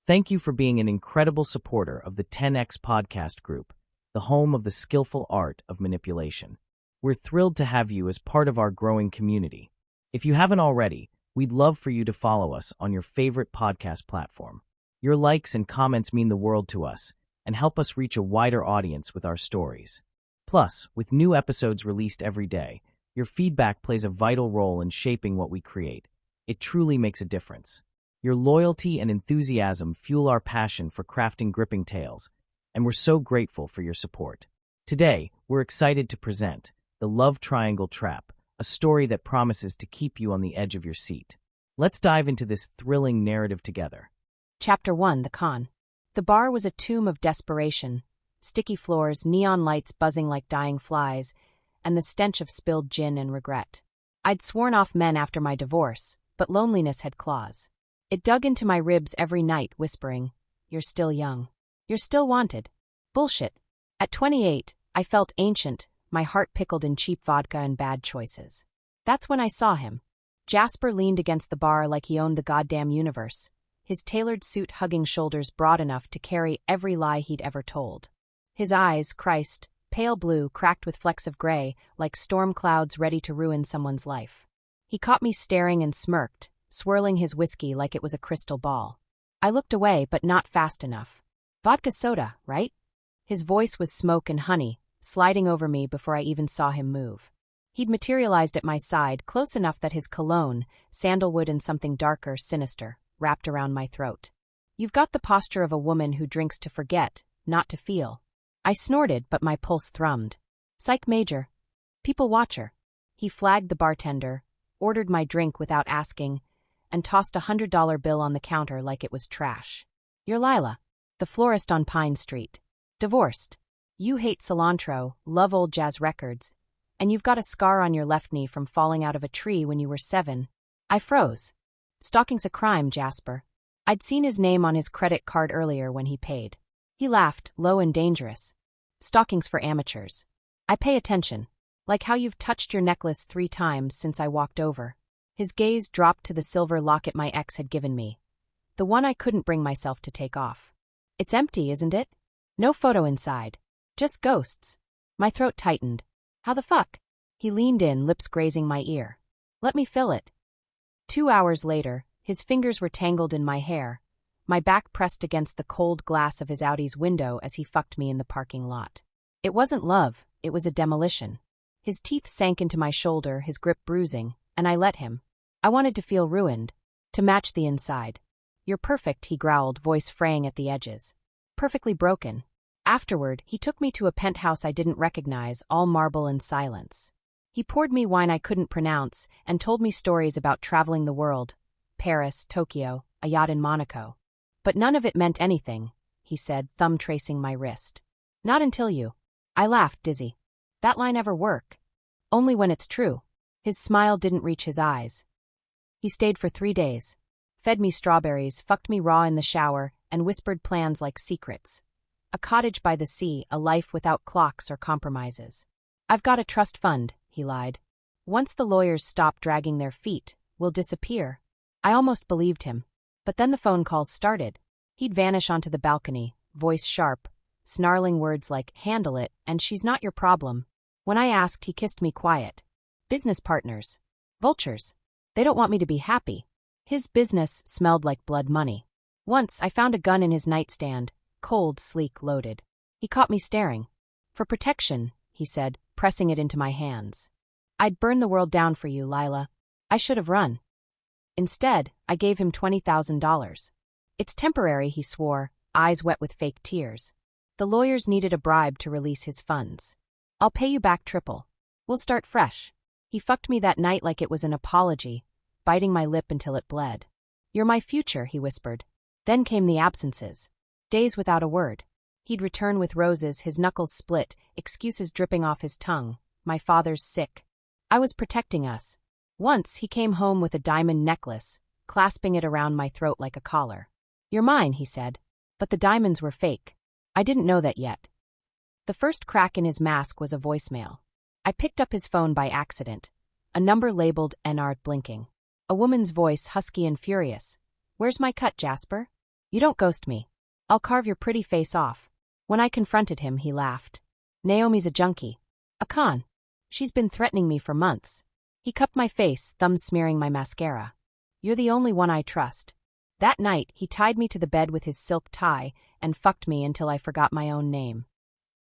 Thank you for being an incredible supporter of the 10X podcast group, the home of the skillful art of manipulation. We're thrilled to have you as part of our growing community. If you haven't already, we'd love for you to follow us on your favorite podcast platform. Your likes and comments mean the world to us and help us reach a wider audience with our stories. Plus, with new episodes released every day, your feedback plays a vital role in shaping what we create. It truly makes a difference. Your loyalty and enthusiasm fuel our passion for crafting gripping tales, and we're so grateful for your support. Today, we're excited to present The Love Triangle Trap, a story that promises to keep you on the edge of your seat. Let's dive into this thrilling narrative together. Chapter 1: The Con. The bar was a tomb of desperation. Sticky floors, neon lights buzzing like dying flies, and the stench of spilled gin and regret. I'd sworn off men after my divorce, but loneliness had claws. It dug into my ribs every night, whispering, "You're still young. You're still wanted." Bullshit. At 28, I felt ancient, my heart pickled in cheap vodka and bad choices. That's when I saw him. Jasper leaned against the bar like he owned the goddamn universe, his tailored suit hugging shoulders broad enough to carry every lie he'd ever told. His eyes, Christ, pale blue, cracked with flecks of gray, like storm clouds ready to ruin someone's life. He caught me staring and smirked, swirling his whiskey like it was a crystal ball. I looked away, but not fast enough. Vodka soda, right? His voice was smoke and honey, sliding over me before I even saw him move. He'd materialized at my side, close enough that his cologne, sandalwood and something darker, sinister, wrapped around my throat. "You've got the posture of a woman who drinks to forget, not to feel." I snorted, but my pulse thrummed. "Psych major. People watcher." He flagged the bartender, ordered my drink without asking, and tossed a $100 bill on the counter like it was trash. "You're Lila, the florist on Pine Street. Divorced. You hate cilantro, love old jazz records, and you've got a scar on your left knee from falling out of a tree when you were 7. I froze. "Stalking's a crime, Jasper." I'd seen his name on his credit card earlier when he paid. He laughed, low and dangerous. "Stalking's for amateurs. I pay attention. Like how you've touched your necklace 3 times since I walked over." His gaze dropped to the silver locket my ex had given me, the one I couldn't bring myself to take off. "It's empty, isn't it? No photo inside. Just ghosts." My throat tightened. "How the fuck?" He leaned in, lips grazing my ear. "Let me fill it." 2 hours later, his fingers were tangled in my hair, my back pressed against the cold glass of his Audi's window as he fucked me in the parking lot. It wasn't love, it was a demolition. His teeth sank into my shoulder, his grip bruising, and I let him. I wanted to feel ruined, to match the inside. "You're perfect," he growled, voice fraying at the edges. "Perfectly broken." Afterward, he took me to a penthouse I didn't recognize, all marble and silence. He poured me wine I couldn't pronounce and told me stories about traveling the world, Paris, Tokyo, a yacht in Monaco. "But none of it meant anything," he said, thumb tracing my wrist. "Not until you." I laughed, dizzy. "That line ever work?" "Only when it's true." His smile didn't reach his eyes. He stayed for 3 days. Fed me strawberries, fucked me raw in the shower, and whispered plans like secrets. A cottage by the sea, a life without clocks or compromises. "I've got a trust fund," he lied. "Once the lawyers stop dragging their feet, we'll disappear." I almost believed him. But then the phone calls started. He'd vanish onto the balcony, voice sharp, snarling words like, "Handle it, and she's not your problem." When I asked, he kissed me quiet. "Business partners. Vultures. They don't want me to be happy." His business smelled like blood money. Once, I found a gun in his nightstand, cold, sleek, loaded. He caught me staring. "For protection," he said, pressing it into my hands. "I'd burn the world down for you, Lila. I should have run." Instead, I gave him $20,000. "It's temporary," he swore, eyes wet with fake tears. "The lawyers needed a bribe to release his funds. I'll pay you back triple. We'll start fresh." He fucked me that night like it was an apology, biting my lip until it bled. "You're my future," he whispered. Then came the absences. Days without a word. He'd return with roses, his knuckles split, excuses dripping off his tongue. "My father's sick." I was protecting us. Once, he came home with a diamond necklace, clasping it around my throat like a collar. "You're mine," he said. But the diamonds were fake. I didn't know that yet. The first crack in his mask was a voicemail. I picked up his phone by accident. A number labeled NR blinking. A woman's voice, husky and furious. "Where's my cut, Jasper?" You don't ghost me. I'll carve your pretty face off. When I confronted him, he laughed. Naomi's a junkie. A con. She's been threatening me for months. He cupped my face, thumb smearing my mascara. You're the only one I trust. That night, he tied me to the bed with his silk tie and fucked me until I forgot my own name.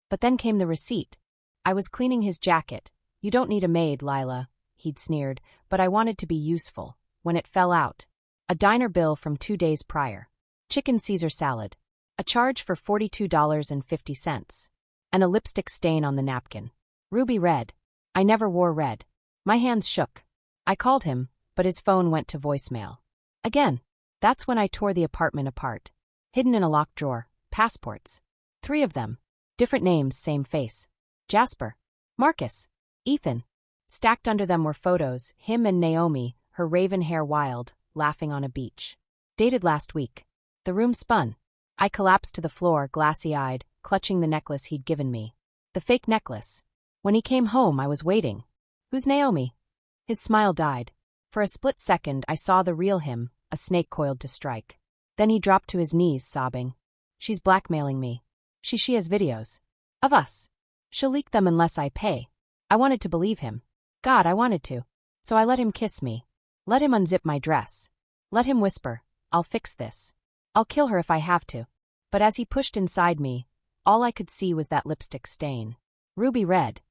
But then came the receipt. I was cleaning his jacket. You don't need a maid, Lila, he'd sneered, but I wanted to be useful. When it fell out. A diner bill from 2 days prior. Chicken Caesar salad. A charge for $42.50. And a lipstick stain on the napkin. Ruby red. I never wore red. My hands shook. I called him, but his phone went to voicemail. Again. That's when I tore the apartment apart. Hidden in a locked drawer. Passports. 3 of them. Different names, same face. Jasper. Marcus. Ethan. Stacked under them were photos, him and Naomi, her raven hair wild, laughing on a beach. Dated last week. The room spun. I collapsed to the floor, glassy-eyed, clutching the necklace he'd given me. The fake necklace. When he came home, I was waiting. Who's Naomi? His smile died. For a split second, I saw the real him, a snake coiled to strike. Then he dropped to his knees, sobbing. She's blackmailing me. She has videos. Of us. She'll leak them unless I pay. I wanted to believe him. God, I wanted to. So I let him kiss me. Let him unzip my dress. Let him whisper, I'll fix this. I'll kill her if I have to. But as he pushed inside me, all I could see was that lipstick stain. Ruby red.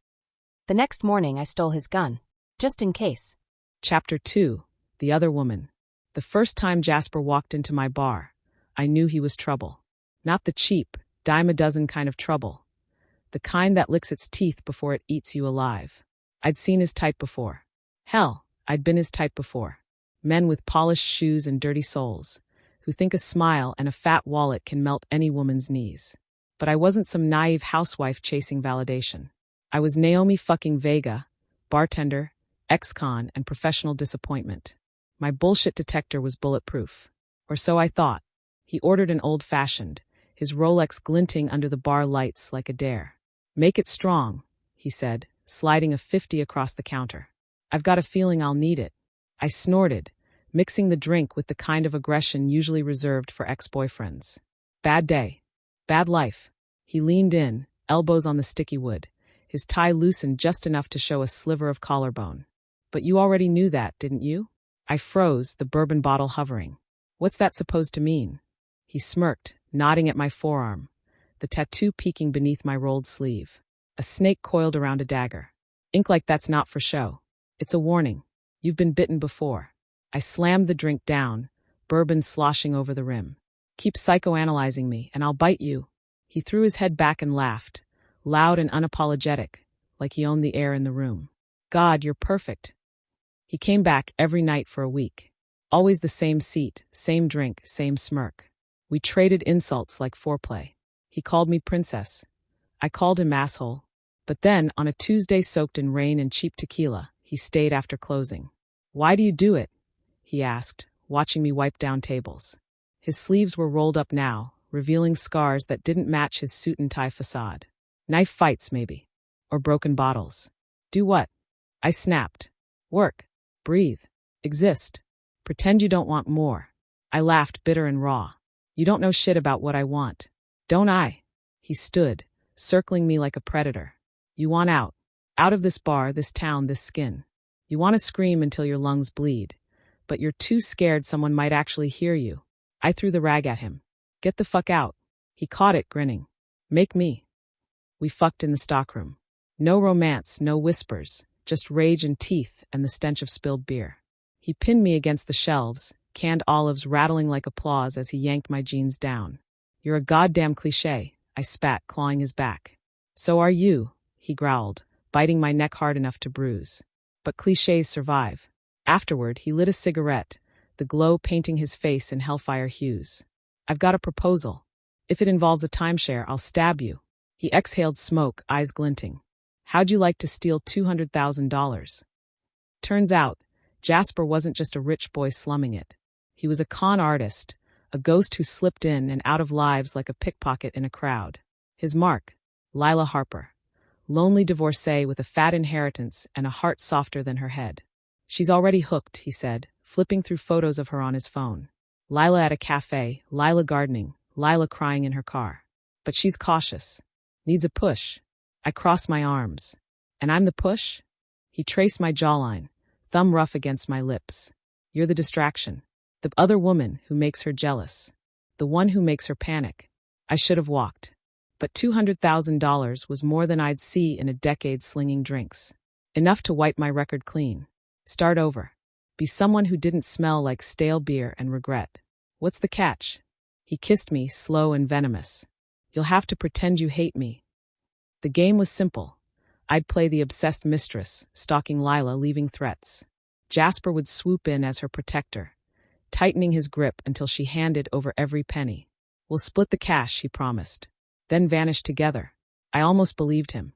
The next morning I stole his gun. Just in case. Chapter 2. The Other Woman. The first time Jasper walked into my bar, I knew he was trouble. Not the cheap, dime-a-dozen kind of trouble. The kind that licks its teeth before it eats you alive. I'd seen his type before. Hell, I'd been his type before. Men with polished shoes and dirty souls, who think a smile and a fat wallet can melt any woman's knees. But I wasn't some naive housewife chasing validation. I was Naomi fucking Vega, bartender, ex-con, and professional disappointment. My bullshit detector was bulletproof. Or so I thought. He ordered an old-fashioned, his Rolex glinting under the bar lights like a dare. Make it strong, he said, sliding a 50 across the counter. I've got a feeling I'll need it. I snorted, mixing the drink with the kind of aggression usually reserved for ex-boyfriends. Bad day. Bad life. He leaned in, elbows on the sticky wood. His tie loosened just enough to show a sliver of collarbone. But you already knew that, didn't you? I froze, the bourbon bottle hovering. What's that supposed to mean? He smirked, nodding at my forearm, the tattoo peeking beneath my rolled sleeve. A snake coiled around a dagger. Ink like that's not for show. It's a warning. You've been bitten before. I slammed the drink down, bourbon sloshing over the rim. Keep psychoanalyzing me, and I'll bite you. He threw his head back and laughed, loud and unapologetic, like he owned the air in the room. God, you're perfect. He came back every night for a week. Always the same seat, same drink, same smirk. We traded insults like foreplay. He called me princess. I called him asshole. But then, on a Tuesday soaked in rain and cheap tequila, he stayed after closing. Why do you do it? He asked, watching me wipe down tables. His sleeves were rolled up now, revealing scars that didn't match his suit and tie facade. Knife fights, maybe. Or broken bottles. Do what? I snapped. Work. Breathe. Exist. Pretend you don't want more. I laughed, bitter and raw. You don't know shit about what I want. Don't I? He stood, circling me like a predator. You want out. Out of this bar, this town, this skin. You want to scream until your lungs bleed. But you're too scared someone might actually hear you. I threw the rag at him. Get the fuck out. He caught it, grinning. Make me. We fucked in the stockroom. No romance, no whispers, just rage and teeth and the stench of spilled beer. He pinned me against the shelves, canned olives rattling like applause as he yanked my jeans down. You're a goddamn cliché, I spat, clawing his back. So are you, he growled, biting my neck hard enough to bruise. But clichés survive. Afterward, he lit a cigarette, the glow painting his face in hellfire hues. I've got a proposal. If it involves a timeshare, I'll stab you. He exhaled smoke, eyes glinting. How'd you like to steal $200,000? Turns out, Jasper wasn't just a rich boy slumming it. He was a con artist, a ghost who slipped in and out of lives like a pickpocket in a crowd. His mark, Lila Harper. Lonely divorcée with a fat inheritance and a heart softer than her head. She's already hooked, he said, flipping through photos of her on his phone. Lila at a cafe, Lila gardening, Lila crying in her car. But she's cautious. Needs a push. I cross my arms. And I'm the push? He traced my jawline, thumb rough against my lips. You're the distraction. The other woman who makes her jealous. The one who makes her panic. I should have walked. But $200,000 was more than I'd see in a decade slinging drinks. Enough to wipe my record clean. Start over. Be someone who didn't smell like stale beer and regret. What's the catch? He kissed me, slow and venomous. You'll have to pretend you hate me. The game was simple. I'd play the obsessed mistress, stalking Lila, leaving threats. Jasper would swoop in as her protector, tightening his grip until she handed over every penny. We'll split the cash, he promised, then vanished together. I almost believed him.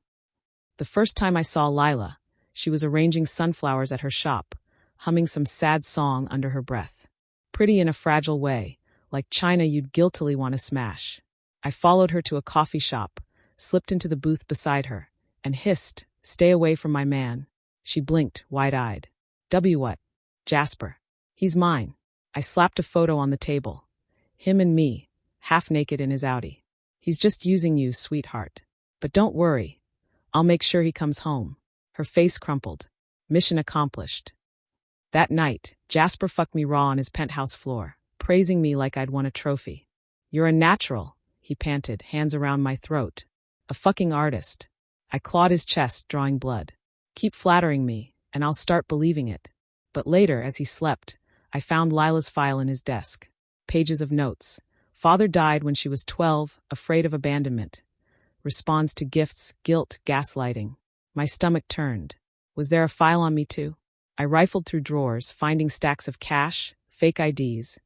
The first time I saw Lila, she was arranging sunflowers at her shop, humming some sad song under her breath. Pretty in a fragile way, like china you'd guiltily want to smash. I followed her to a coffee shop, slipped into the booth beside her, and hissed, "Stay away from my man." She blinked, wide-eyed. What? Jasper. He's mine. I slapped a photo on the table. Him and me, half naked in his Audi. He's just using you, sweetheart. But don't worry. I'll make sure he comes home. Her face crumpled. Mission accomplished. That night, Jasper fucked me raw on his penthouse floor, praising me like I'd won a trophy. You're a natural, he panted, hands around my throat. A fucking artist. I clawed his chest, drawing blood. Keep flattering me, and I'll start believing it. But later, as he slept, I found Lila's file in his desk. Pages of notes. Father died when she was 12, afraid of abandonment. Responds to gifts, guilt, gaslighting. My stomach turned. Was there a file on me too? I rifled through drawers, finding stacks of cash, fake IDs,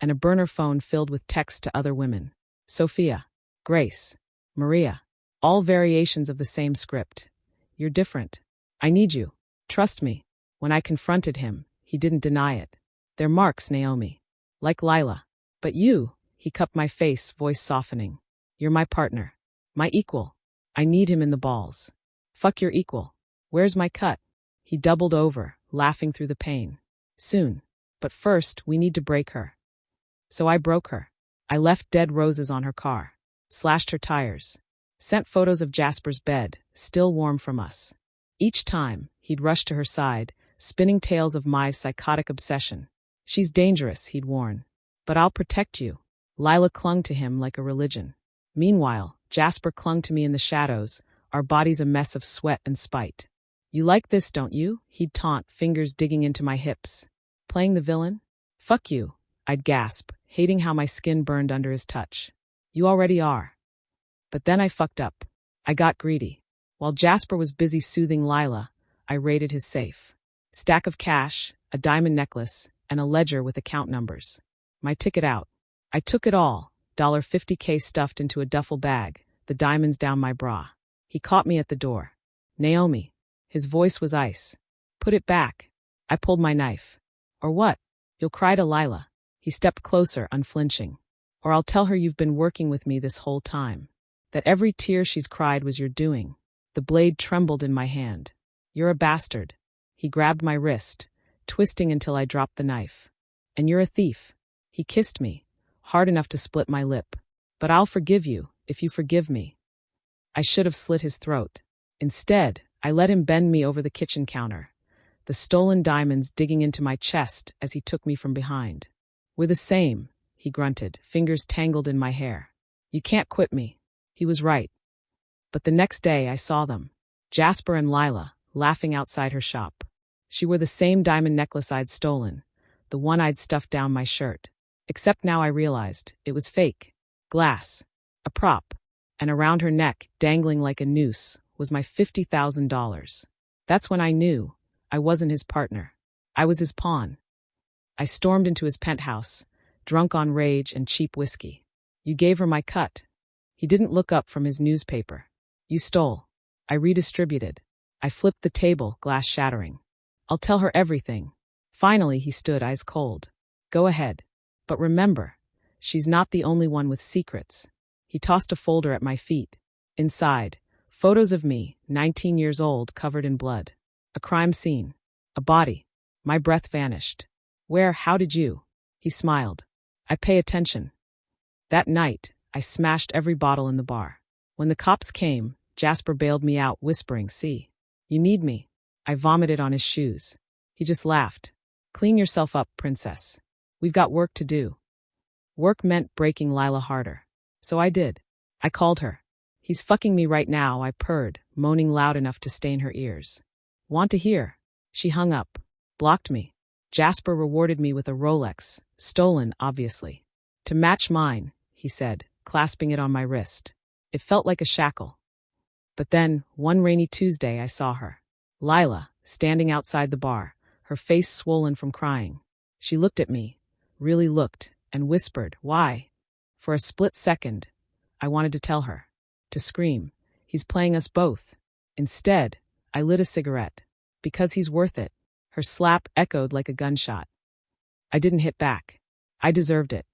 and a burner phone filled with texts to other women. Sophia, Grace, Maria, all variations of the same script. You're different. I need you. Trust me. When I confronted him, he didn't deny it. They're marks, Naomi. Like Lila. But you, he cupped my face, voice softening. You're my partner. My equal. I need him in the balls. Fuck your equal. Where's my cut? He doubled over, laughing through the pain. Soon. But first, we need to break her. So I broke her. I left dead roses on her car. Slashed her tires. Sent photos of Jasper's bed, still warm from us. Each time, he'd rush to her side, spinning tales of my psychotic obsession. She's dangerous, he'd warn. But I'll protect you. Lila clung to him like a religion. Meanwhile, Jasper clung to me in the shadows, our bodies a mess of sweat and spite. You like this, don't you? He'd taunt, fingers digging into my hips. Playing the villain? Fuck you, I'd gasp, hating how my skin burned under his touch. You already are. But then I fucked up. I got greedy. While Jasper was busy soothing Lila, I raided his safe. Stack of cash, a diamond necklace, and a ledger with account numbers. My ticket out. I took it all, $50K stuffed into a duffel bag, the diamonds down my bra. He caught me at the door. Naomi. His voice was ice. Put it back. I pulled my knife. Or what? You'll cry to Lila. He stepped closer, unflinching. Or I'll tell her you've been working with me this whole time. That every tear she's cried was your doing. The blade trembled in my hand. You're a bastard. He grabbed my wrist, twisting until I dropped the knife. And you're a thief. He kissed me, hard enough to split my lip. But I'll forgive you, if you forgive me. I should have slit his throat. Instead, I let him bend me over the kitchen counter, the stolen diamonds digging into my chest as he took me from behind. We're the same, he grunted, fingers tangled in my hair. You can't quit me. He was right. But the next day I saw them, Jasper and Lila, laughing outside her shop. She wore the same diamond necklace I'd stolen, the one I'd stuffed down my shirt. Except now I realized it was fake. Glass. A prop. And around her neck, dangling like a noose, was my $50,000. That's when I knew I wasn't his partner. I was his pawn. I stormed into his penthouse, drunk on rage and cheap whiskey. You gave her my cut. He didn't look up from his newspaper. You stole. I redistributed. I flipped the table, glass shattering. I'll tell her everything. Finally, he stood, eyes cold. Go ahead. But remember, she's not the only one with secrets. He tossed a folder at my feet. Inside, photos of me, 19 years old, covered in blood. A crime scene. A body. My breath vanished. Where, how did you? He smiled. I pay attention. That night, I smashed every bottle in the bar. When the cops came, Jasper bailed me out, whispering, "See, you need me." I vomited on his shoes. He just laughed. "Clean yourself up, princess. We've got work to do." Work meant breaking Lila harder. So I did. I called her. "He's fucking me right now," I purred, moaning loud enough to stain her ears. "Want to hear?" She hung up, blocked me. Jasper rewarded me with a Rolex, stolen, obviously. "To match mine," he said, clasping it on my wrist. It felt like a shackle. But then, one rainy Tuesday, I saw her. Lila, standing outside the bar, her face swollen from crying. She looked at me, really looked, and whispered, "Why?" For a split second, I wanted to tell her. To scream, "He's playing us both." Instead, I lit a cigarette. "Because he's worth it." Her slap echoed like a gunshot. I didn't hit back. I deserved it.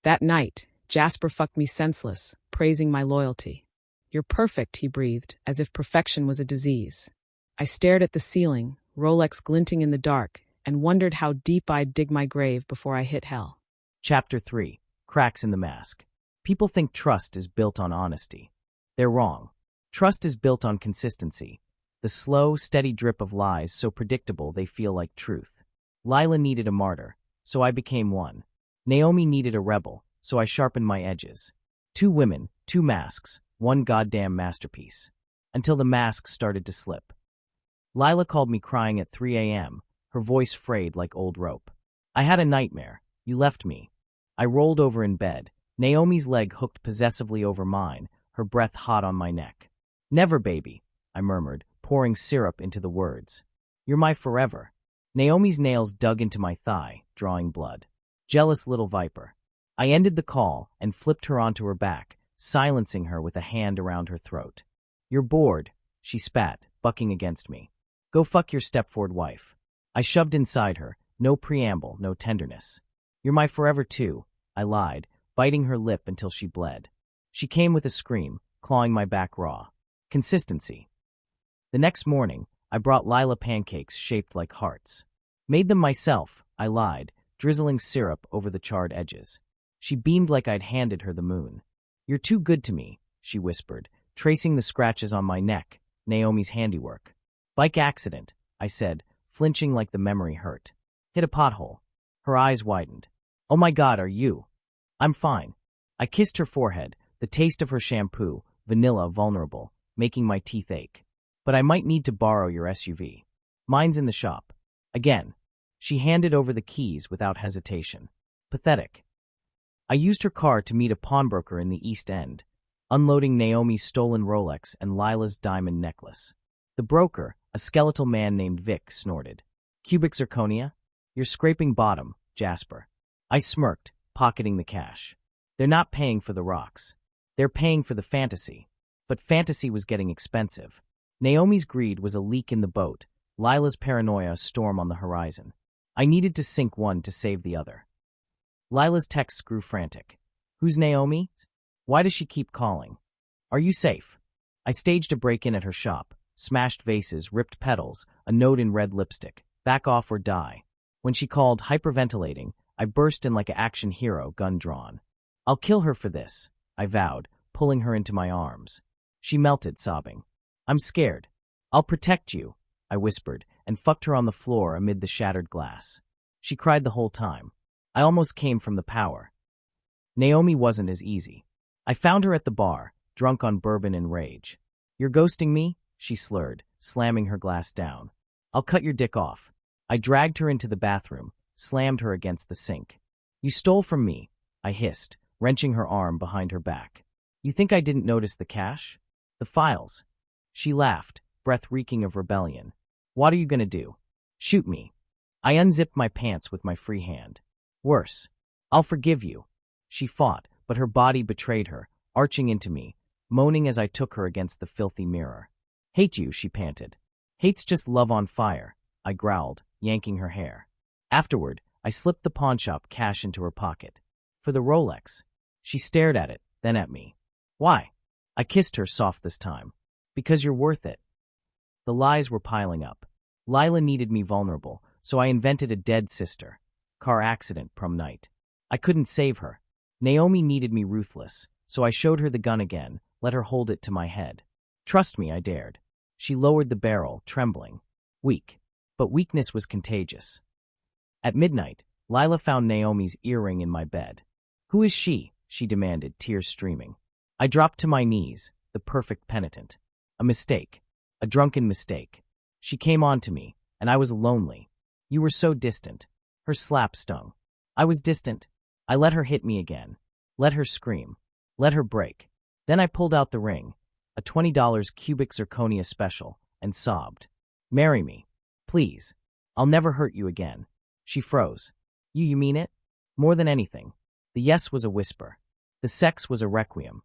That night, Jasper fucked me senseless, praising my loyalty. "You're perfect," he breathed, as if perfection was a disease. I stared at the ceiling, Rolex glinting in the dark, and wondered how deep I'd dig my grave before I hit hell. Chapter 3. Cracks in the Mask. People think trust is built on honesty. They're wrong. Trust is built on consistency. The slow, steady drip of lies so predictable they feel like truth. Lila needed a martyr, so I became one. Naomi needed a rebel, so I sharpened my edges. 2 women, 2 masks, one goddamn masterpiece. Until the mask started to slip. Lila called me crying at 3 a.m., her voice frayed like old rope. "I had a nightmare. You left me." I rolled over in bed, Naomi's leg hooked possessively over mine, her breath hot on my neck. "Never, baby," I murmured, pouring syrup into the words. "You're my forever." Naomi's nails dug into my thigh, drawing blood. Jealous little viper. I ended the call and flipped her onto her back, silencing her with a hand around her throat. "You're bored," she spat, bucking against me. "Go fuck your Stepford wife." I shoved inside her, no preamble, no tenderness. "You're my forever too," I lied, biting her lip until she bled. She came with a scream, clawing my back raw. Consistency. The next morning, I brought Lila pancakes shaped like hearts. Made them myself, I lied, drizzling syrup over the charred edges. She beamed like I'd handed her the moon. "You're too good to me," she whispered, tracing the scratches on my neck, Naomi's handiwork. "Bike accident," I said, flinching like the memory hurt. "Hit a pothole." Her eyes widened. "Oh my God, are you?" "I'm fine." I kissed her forehead, the taste of her shampoo, vanilla vulnerable, making my teeth ache. "But I might need to borrow your SUV. Mine's in the shop." Again. She handed over the keys without hesitation. Pathetic. I used her car to meet a pawnbroker in the East End, unloading Naomi's stolen Rolex and Lila's diamond necklace. The broker, a skeletal man named Vic, snorted. "Cubic zirconia? You're scraping bottom, Jasper." I smirked, pocketing the cash. "They're not paying for the rocks. They're paying for the fantasy." But fantasy was getting expensive. Naomi's greed was a leak in the boat, Lila's paranoia a storm on the horizon. I needed to sink one to save the other. Lila's texts grew frantic. "Who's Naomi? Why does she keep calling? Are you safe?" I staged a break-in at her shop, smashed vases, ripped petals, a note in red lipstick. "Back off or die." When she called, hyperventilating, I burst in like an action hero, gun drawn. "I'll kill her for this," I vowed, pulling her into my arms. She melted, sobbing. "I'm scared." "I'll protect you," I whispered, and fucked her on the floor amid the shattered glass. She cried the whole time. I almost came from the power. Naomi wasn't as easy. I found her at the bar, drunk on bourbon and rage. "You're ghosting me?" she slurred, slamming her glass down. "I'll cut your dick off." I dragged her into the bathroom, slammed her against the sink. "You stole from me," I hissed, wrenching her arm behind her back. "You think I didn't notice the cash? The files?" She laughed, breath reeking of rebellion. "What are you gonna do? Shoot me?" I unzipped my pants with my free hand. "Worse. I'll forgive you." She fought, but her body betrayed her, arching into me, moaning as I took her against the filthy mirror. "Hate you," she panted. "Hate's just love on fire," I growled, yanking her hair. Afterward, I slipped the pawnshop cash into her pocket. "For the Rolex." She stared at it, then at me. "Why?" I kissed her soft this time. "Because you're worth it." The lies were piling up. Lila needed me vulnerable, so I invented a dead sister. Car accident prom night. I couldn't save her. Naomi needed me ruthless, so I showed her the gun again, let her hold it to my head. Trust me, I dared. She lowered the barrel, trembling. Weak. But weakness was contagious. At midnight, Lila found Naomi's earring in my bed. Who is she? She demanded, tears streaming. I dropped to my knees, the perfect penitent. A mistake. A drunken mistake. She came on to me, and I was lonely. You were so distant. Her slap stung. I was distant. I let her hit me again. Let her scream. Let her break. Then I pulled out the ring, a $20 cubic zirconia special, and sobbed. Marry me. Please. I'll never hurt you again. She froze. You mean it? More than anything. The yes was a whisper. The sex was a requiem.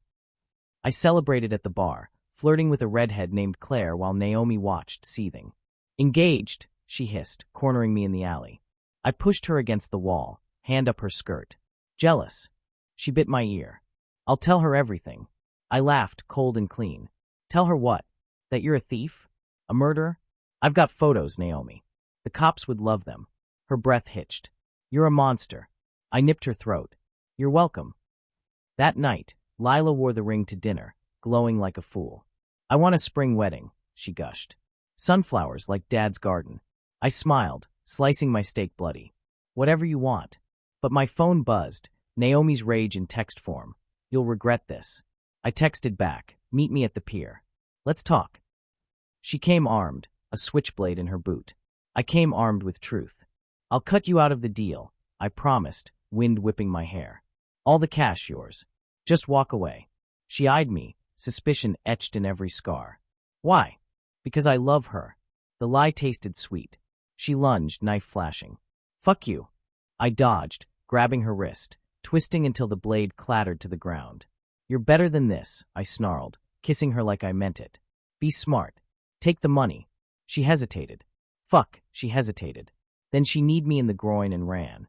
I celebrated at the bar, flirting with a redhead named Claire while Naomi watched, seething. Engaged, she hissed, cornering me in the alley. I pushed her against the wall, hand up her skirt. Jealous. She bit my ear. I'll tell her everything. I laughed, cold and clean. Tell her what? That you're a thief? A murderer? I've got photos, Naomi. The cops would love them. Her breath hitched. You're a monster. I nipped her throat. You're welcome. That night, Lila wore the ring to dinner, glowing like a fool. I want a spring wedding, she gushed. Sunflowers like Dad's garden. I smiled, slicing my steak bloody. Whatever you want. But my phone buzzed, Naomi's rage in text form. You'll regret this. I texted back, meet me at the pier. Let's talk. She came armed, a switchblade in her boot. I came armed with truth. I'll cut you out of the deal, I promised, wind whipping my hair. All the cash yours. Just walk away. She eyed me, suspicion etched in every scar. Why? Because I love her. The lie tasted sweet. She lunged, knife flashing. Fuck you. I dodged, grabbing her wrist, twisting until the blade clattered to the ground. You're better than this, I snarled, kissing her like I meant it. Be smart. Take the money. She hesitated. Fuck, she hesitated. Then she kneed me in the groin and ran.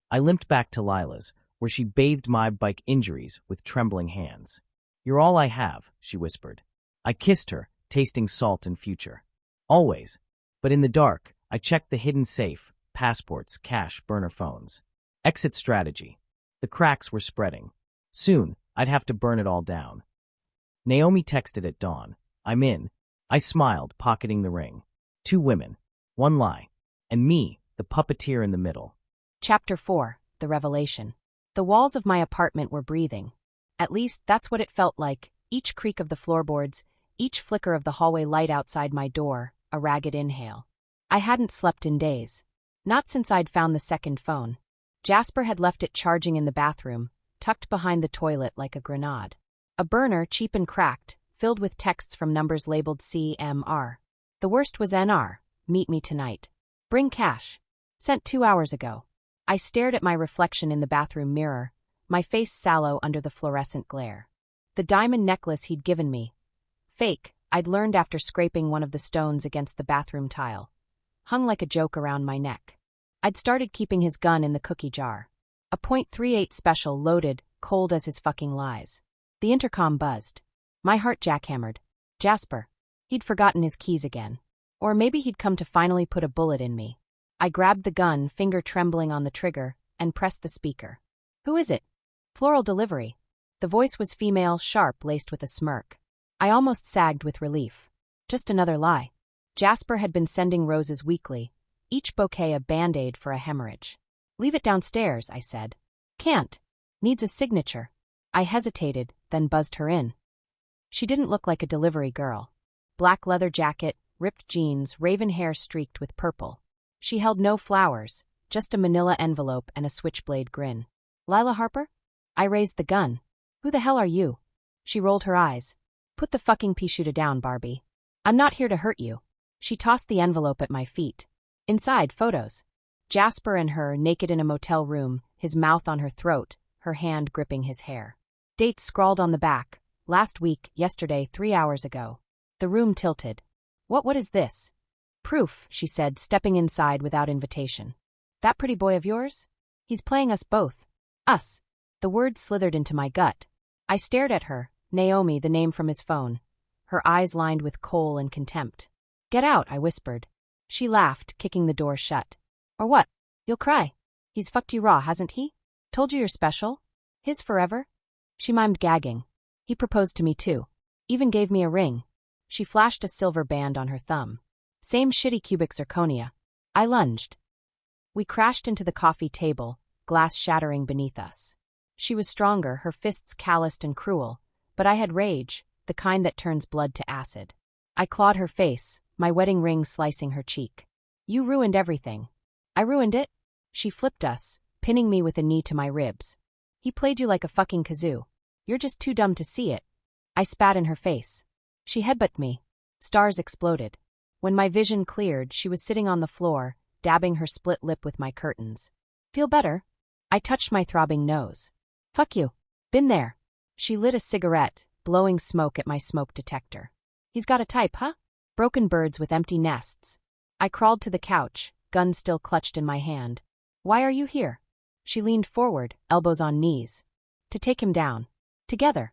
I limped back to Lila's, where she bathed my bike injuries with trembling hands. You're all I have, she whispered. I kissed her, tasting salt and future. Always. But in the dark, I checked the hidden safe, passports, cash, burner phones. Exit strategy. The cracks were spreading. Soon, I'd have to burn it all down. Naomi texted at dawn. I'm in. I smiled, pocketing the ring. 2 women. 1 lie. And me, the puppeteer in the middle. Chapter 4. The Revelation. The walls of my apartment were breathing. At least, that's what it felt like. Each creak of the floorboards, each flicker of the hallway light outside my door, a ragged inhale. I hadn't slept in days. Not since I'd found the second phone. Jasper had left it charging in the bathroom, tucked behind the toilet like a grenade. A burner, cheap and cracked, filled with texts from numbers labeled CMR. The worst was NR, meet me tonight. Bring cash. Sent 2 hours ago. I stared at my reflection in the bathroom mirror, my face sallow under the fluorescent glare. The diamond necklace he'd given me. Fake, I'd learned after scraping one of the stones against the bathroom tile. Hung like a joke around my neck. I'd started keeping his gun in the cookie jar. A .38 special loaded, cold as his fucking lies. The intercom buzzed. My heart jackhammered. Jasper. He'd forgotten his keys again. Or maybe he'd come to finally put a bullet in me. I grabbed the gun, finger trembling on the trigger, and pressed the speaker. Who is it? Floral delivery. The voice was female, sharp, laced with a smirk. I almost sagged with relief. Just another lie. Jasper had been sending roses weekly, each bouquet a band-aid for a hemorrhage. Leave it downstairs, I said. Can't. Needs a signature. I hesitated, then buzzed her in. She didn't look like a delivery girl. Black leather jacket, ripped jeans, raven hair streaked with purple. She held no flowers, just a manila envelope and a switchblade grin. Lila Harper? I raised the gun. Who the hell are you? She rolled her eyes. Put the fucking pea shooter down, Barbie. I'm not here to hurt you. She tossed the envelope at my feet. Inside, photos. Jasper and her, naked in a motel room, his mouth on her throat, her hand gripping his hair. Dates scrawled on the back. Last week, yesterday, 3 hours ago. The room tilted. What is this? Proof, she said, stepping inside without invitation. That pretty boy of yours? He's playing us both. Us. The word slithered into my gut. I stared at her, Naomi, the name from his phone. Her eyes lined with coal and contempt. Get out, I whispered. She laughed, kicking the door shut. Or what? You'll cry. He's fucked you raw, hasn't he? Told you you're special? His forever? She mimed gagging. He proposed to me too. Even gave me a ring. She flashed a silver band on her thumb. Same shitty cubic zirconia. I lunged. We crashed into the coffee table, glass shattering beneath us. She was stronger, her fists calloused and cruel, but I had rage, the kind that turns blood to acid. I clawed her face, my wedding ring slicing her cheek. You ruined everything. I ruined it? She flipped us, pinning me with a knee to my ribs. He played you like a fucking kazoo. You're just too dumb to see it. I spat in her face. She headbutted me. Stars exploded. When my vision cleared, she was sitting on the floor, dabbing her split lip with my curtains. Feel better? I touched my throbbing nose. Fuck you. Been there. She lit a cigarette, blowing smoke at my smoke detector. He's got a type, huh? Broken birds with empty nests. I crawled to the couch, gun still clutched in my hand. Why are you here? She leaned forward, elbows on knees. To take him down. Together.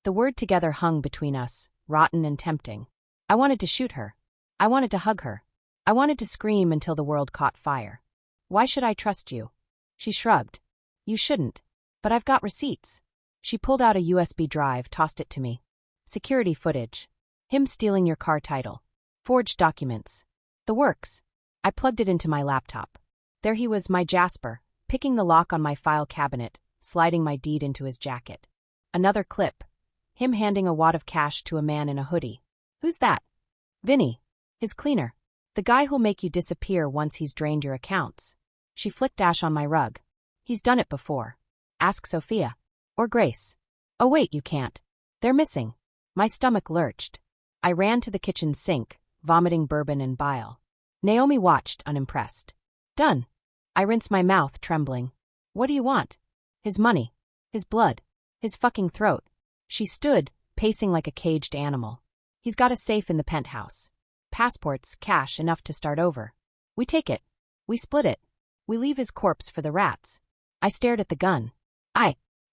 The word together hung between us, rotten and tempting. I wanted to shoot her. I wanted to hug her. I wanted to scream until the world caught fire. Why should I trust you? She shrugged. You shouldn't. But I've got receipts. She pulled out a USB drive, tossed it to me. Security footage. Him stealing your car title. Forged documents. The works. I plugged it into my laptop. There he was, my Jasper, picking the lock on my file cabinet, sliding my deed into his jacket. Another clip. Him handing a wad of cash to a man in a hoodie. Who's that? Vinny. His cleaner. The guy who'll make you disappear once he's drained your accounts. She flicked ash on my rug. He's done it before. Ask Sophia. Or Grace. Oh wait, you can't. They're missing. My stomach lurched. I ran to the kitchen sink, vomiting bourbon and bile. Naomi watched, unimpressed. Done. I rinsed my mouth, trembling. What do you want? His money. His blood. His fucking throat. She stood, pacing like a caged animal. He's got a safe in the penthouse. Passports, cash, enough to start over. We take it. We split it. We leave his corpse for the rats. I stared at the gun.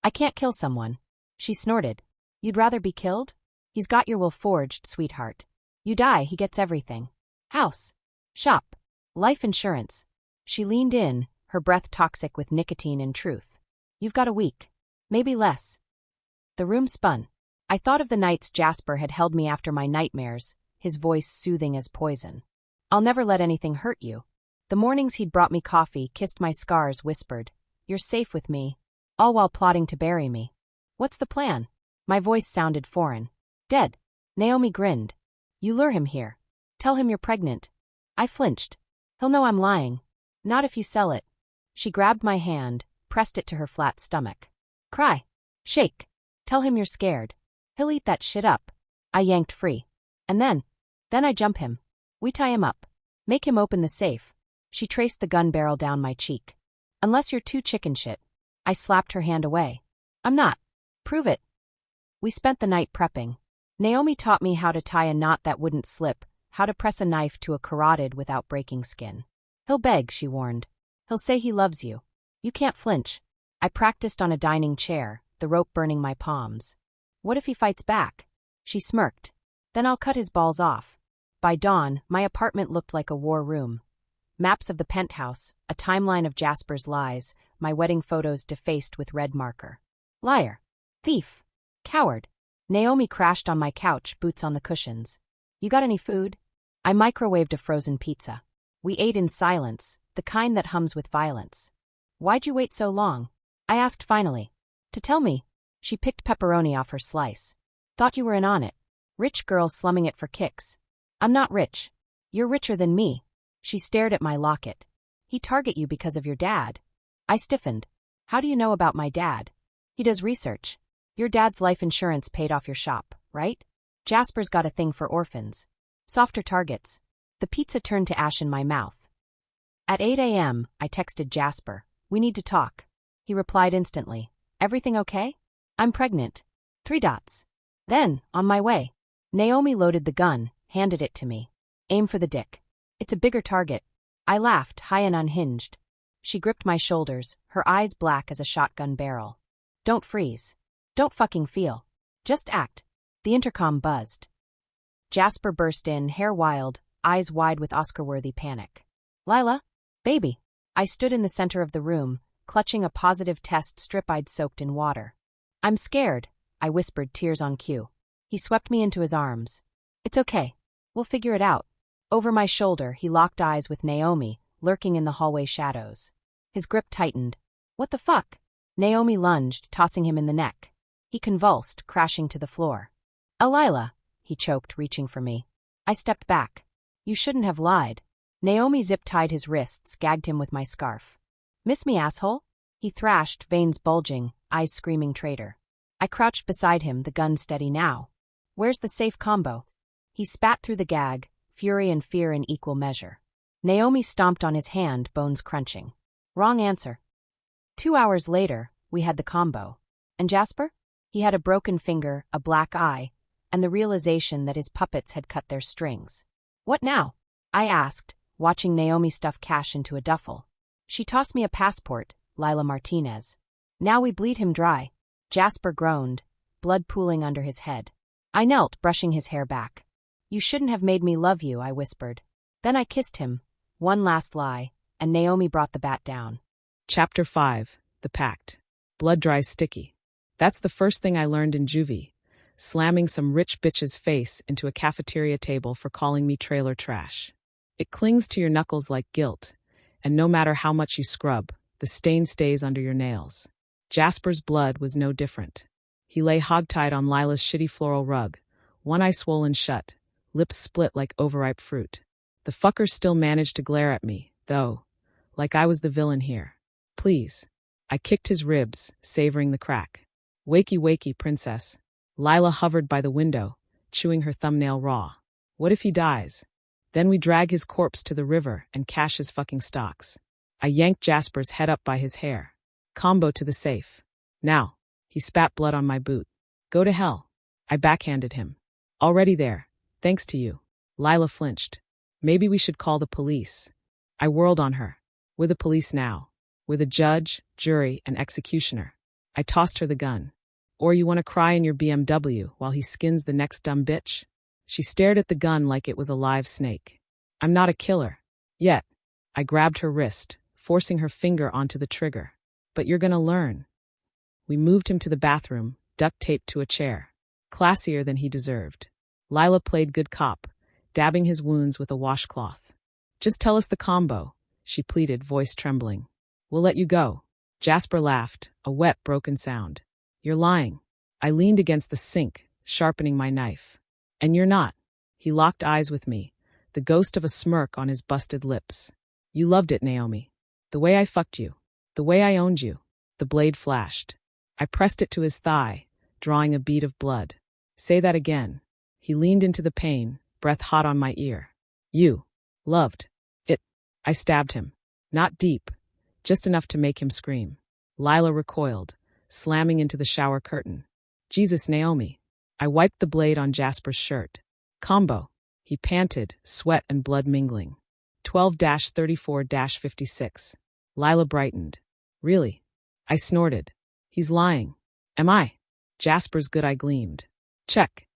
I can't kill someone. She snorted. You'd rather be killed? He's got your will forged, sweetheart. You die, he gets everything. House. Shop. Life insurance. She leaned in, her breath toxic with nicotine and truth. You've got a week. Maybe less. The room spun. I thought of the nights Jasper had held me after my nightmares, his voice soothing as poison. I'll never let anything hurt you. The mornings he'd brought me coffee, kissed my scars, whispered, You're safe with me, all while plotting to bury me. What's the plan? My voice sounded foreign. Dead. Naomi grinned. You lure him here. Tell him you're pregnant. I flinched. He'll know I'm lying. Not if you sell it. She grabbed my hand, pressed it to her flat stomach. Cry. Shake. Tell him you're scared. He'll eat that shit up. I yanked free. And then I jump him. We tie him up. Make him open the safe. She traced the gun barrel down my cheek. Unless you're too chicken shit. I slapped her hand away. I'm not. Prove it. We spent the night prepping. Naomi taught me how to tie a knot that wouldn't slip, how to press a knife to a carotid without breaking skin. He'll beg, she warned. He'll say he loves you. You can't flinch. I practiced on a dining chair, the rope burning my palms. What if he fights back? She smirked. Then I'll cut his balls off. By dawn, my apartment looked like a war room. Maps of the penthouse, a timeline of Jasper's lies, my wedding photos defaced with red marker. Liar. Thief. Coward. Naomi crashed on my couch, boots on the cushions. You got any food? I microwaved a frozen pizza. We ate in silence, the kind that hums with violence. Why'd you wait so long? I asked finally. To tell me. She picked pepperoni off her slice. Thought you were in on it. Rich girl slumming it for kicks. I'm not rich. You're richer than me. She stared at my locket. He target you because of your dad. I stiffened. How do you know about my dad? He does research. Your dad's life insurance paid off your shop, right? Jasper's got a thing for orphans. Softer targets. The pizza turned to ash in my mouth. At 8 a.m., I texted Jasper. We need to talk. He replied instantly. Everything okay? I'm pregnant. 3 dots. Then, on my way. Naomi loaded the gun, handed it to me. Aim for the dick. It's a bigger target. I laughed, high and unhinged. She gripped my shoulders, her eyes black as a shotgun barrel. Don't freeze. Don't fucking feel. Just act. The intercom buzzed. Jasper burst in, hair wild, eyes wide with Oscar-worthy panic. Lila? Baby. I stood in the center of the room, clutching a positive test strip I'd soaked in water. "I'm scared," I whispered, tears on cue. He swept me into his arms. "It's okay. We'll figure it out." Over my shoulder, he locked eyes with Naomi, lurking in the hallway shadows. His grip tightened. "What the fuck?" Naomi lunged, tossing him in the neck. He convulsed, crashing to the floor. "Lila," he choked, reaching for me. I stepped back. "You shouldn't have lied." Naomi zip-tied his wrists, gagged him with my scarf. "Miss me, asshole?" He thrashed, veins bulging, eyes screaming traitor. I crouched beside him, the gun steady now. "Where's the safe combo?" He spat through the gag, fury and fear in equal measure. Naomi stomped on his hand, bones crunching. "Wrong answer." 2 hours later, we had the combo. And Jasper? He had a broken finger, a black eye, and the realization that his puppets had cut their strings. "What now?" I asked, watching Naomi stuff cash into a duffel. She tossed me a passport, Lila Martinez. "Now we bleed him dry." Jasper groaned, blood pooling under his head. I knelt, brushing his hair back. "You shouldn't have made me love you," I whispered. Then I kissed him. One last lie, and Naomi brought the bat down. Chapter 5. The Pact. Blood dries sticky. That's the first thing I learned in juvie. Slamming some rich bitch's face into a cafeteria table for calling me trailer trash. It clings to your knuckles like guilt, and no matter how much you scrub, the stain stays under your nails. Jasper's blood was no different. He lay hogtied on Lila's shitty floral rug, one eye swollen shut, lips split like overripe fruit. The fucker still managed to glare at me, though, like I was the villain here. "Please." I kicked his ribs, savoring the crack. "Wakey, wakey, princess." Lila hovered by the window, chewing her thumbnail raw. "What if he dies? Then we drag his corpse to the river and cash his fucking stocks." I yanked Jasper's head up by his hair. "Combo to the safe. Now." He spat blood on my boot. "Go to hell." I backhanded him. "Already there, thanks to you." Lila flinched. "Maybe we should call the police." I whirled on her. "We're the police now. We're the judge, jury, and executioner." I tossed her the gun. "Or you want to cry in your BMW while he skins the next dumb bitch?" She stared at the gun like it was a live snake. "I'm not a killer. Yet." I grabbed her wrist, forcing her finger onto the trigger. "But you're gonna learn." We moved him to the bathroom, duct taped to a chair. Classier than he deserved. Lila played good cop, dabbing his wounds with a washcloth. "Just tell us the combo," she pleaded, voice trembling. "We'll let you go." Jasper laughed, a wet, broken sound. "You're lying." I leaned against the sink, sharpening my knife. "And you're not." He locked eyes with me, the ghost of a smirk on his busted lips. "You loved it, Naomi. The way I fucked you. The way I owned you." The blade flashed. I pressed it to his thigh, drawing a bead of blood. "Say that again." He leaned into the pain, breath hot on my ear. "You loved it." I stabbed him. Not deep, just enough to make him scream. Lila recoiled, slamming into the shower curtain. "Jesus, Naomi." I wiped the blade on Jasper's shirt. "Combo." He panted, sweat and blood mingling. 12-34-56. Lila brightened. "Really?" I snorted. "He's lying." "Am I?" Jasper's good eye gleamed. "Check."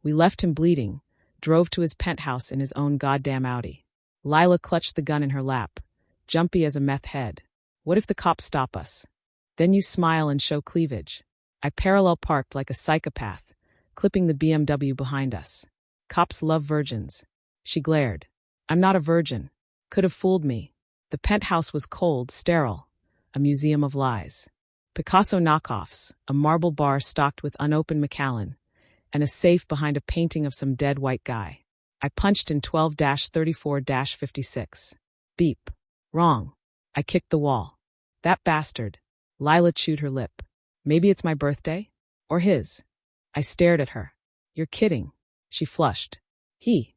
We left him bleeding, drove to his penthouse in his own goddamn Audi. Lila clutched the gun in her lap, jumpy as a meth head. "What if the cops stop us? Then you smile and show cleavage." I parallel parked like a psychopath, clipping the BMW behind us. "Cops love virgins." She glared. "I'm not a virgin." Could have fooled me. The penthouse was cold, sterile, a museum of lies. Picasso knockoffs, a marble bar stocked with unopened Macallan, and a safe behind a painting of some dead white guy. I punched in 12-34-56. Beep. Wrong. I kicked the wall. "That bastard." Lila chewed her lip. "Maybe it's my birthday? Or his?" I stared at her. "You're kidding." She flushed. He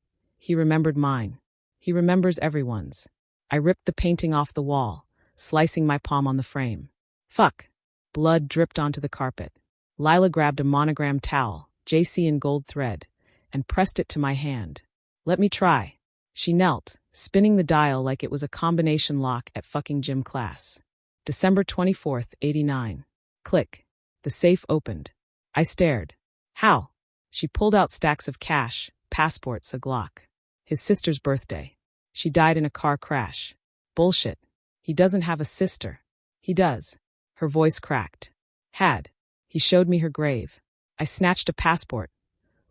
remembered mine. He remembers everyone's." I ripped the painting off the wall, slicing my palm on the frame. "Fuck." Blood dripped onto the carpet. Lila grabbed a monogrammed towel, JC in gold thread, and pressed it to my hand. "Let me try." She knelt, spinning the dial like it was a combination lock at fucking gym class. December 24th, 89. Click. The safe opened. I stared. "How?" She pulled out stacks of cash, passports, a Glock. "His sister's birthday. She died in a car crash." "Bullshit. He doesn't have a sister." He does. Her voice cracked. Had. He showed me her grave. I snatched a passport,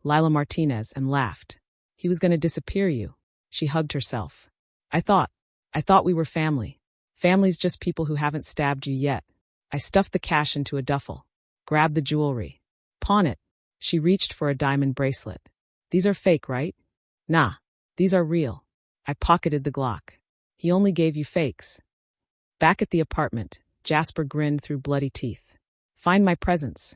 Lila Martinez, and laughed. He was going to disappear you. She hugged herself. I thought we were family. Family's just people who haven't stabbed you yet. I stuffed the cash into a duffel. Grabbed the jewelry. Pawn it. She reached for a diamond bracelet. These are fake, right? Nah. These are real. I pocketed the Glock. He only gave you fakes. Back at the apartment, Jasper grinned through bloody teeth. Find my presents.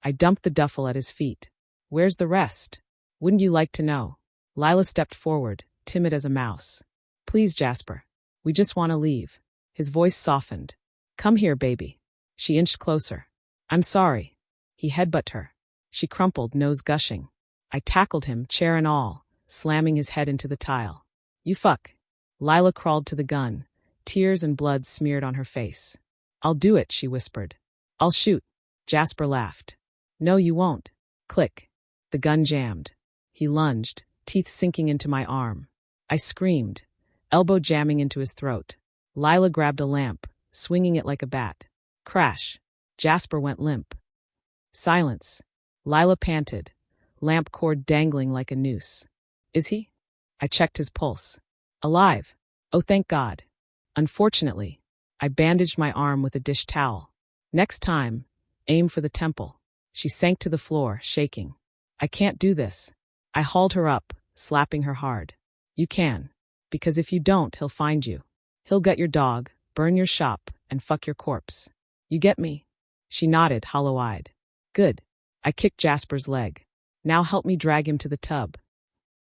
I dumped the duffel at his feet. Where's the rest? Wouldn't you like to know? Lila stepped forward, timid as a mouse. Please, Jasper. We just want to leave. His voice softened. Come here, baby. She inched closer. I'm sorry. He headbutted her. She crumpled, nose gushing. I tackled him, chair and all, slamming his head into the tile. You fuck. Lila crawled to the gun, tears and blood smeared on her face. I'll do it, she whispered. I'll shoot. Jasper laughed. No, you won't. Click. The gun jammed. He lunged, teeth sinking into my arm. I screamed, elbow jamming into his throat. Lila grabbed a lamp, swinging it like a bat. Crash. Jasper went limp. Silence. Lila panted, lamp cord dangling like a noose. Is he? I checked his pulse. Alive. Oh, thank God. Unfortunately, I bandaged my arm with a dish towel. Next time, aim for the temple. She sank to the floor, shaking. I can't do this. I hauled her up, slapping her hard. You can. Because if you don't, he'll find you. He'll gut your dog, burn your shop, and fuck your corpse. You get me? She nodded, hollow-eyed. Good. I kicked Jasper's leg. Now help me drag him to the tub.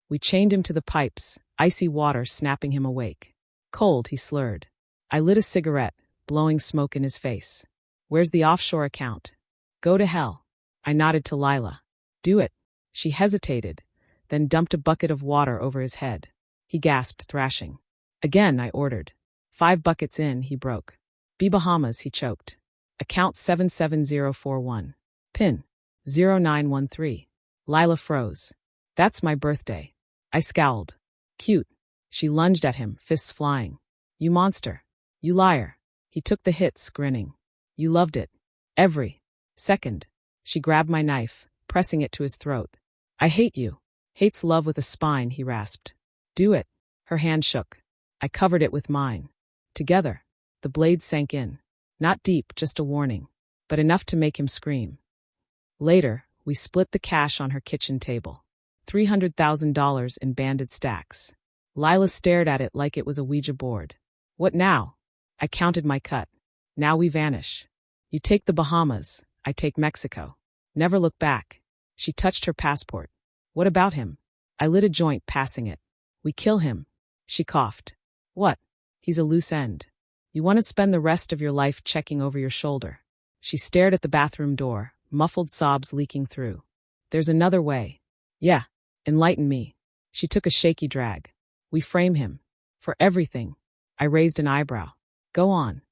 We chained him to the pipes, icy water snapping him awake. Cold, he slurred. I lit a cigarette, blowing smoke in his face. Where's the offshore account? Go to hell. I nodded to Lila. Do it. She hesitated, then dumped a bucket of water over his head. He gasped, thrashing. Again, I ordered. 5 buckets in, he broke. Be Bahamas, he choked. Account 77041. PIN 0913. Lila froze. That's my birthday. I scowled. Cute. She lunged at him, fists flying. You monster. You liar. He took the hits, grinning. You loved it. Every second. She grabbed my knife, pressing it to his throat. I hate you. Hates love with a spine, he rasped. Do it. Her hand shook. I covered it with mine. Together. The blade sank in. Not deep, just a warning. But enough to make him scream. Later, we split the cash on her kitchen table. $300,000 in banded stacks. Lila stared at it like it was a Ouija board. What now? I counted my cut. Now we vanish. You take the Bahamas, I take Mexico. Never look back. She touched her passport. What about him? I lit a joint, passing it. We kill him. She coughed. What? He's a loose end. You want to spend the rest of your life checking over your shoulder. She stared at the bathroom door, muffled sobs leaking through. There's another way. Yeah. Enlighten me. She took a shaky drag. We frame him. For everything. I raised an eyebrow. Go on.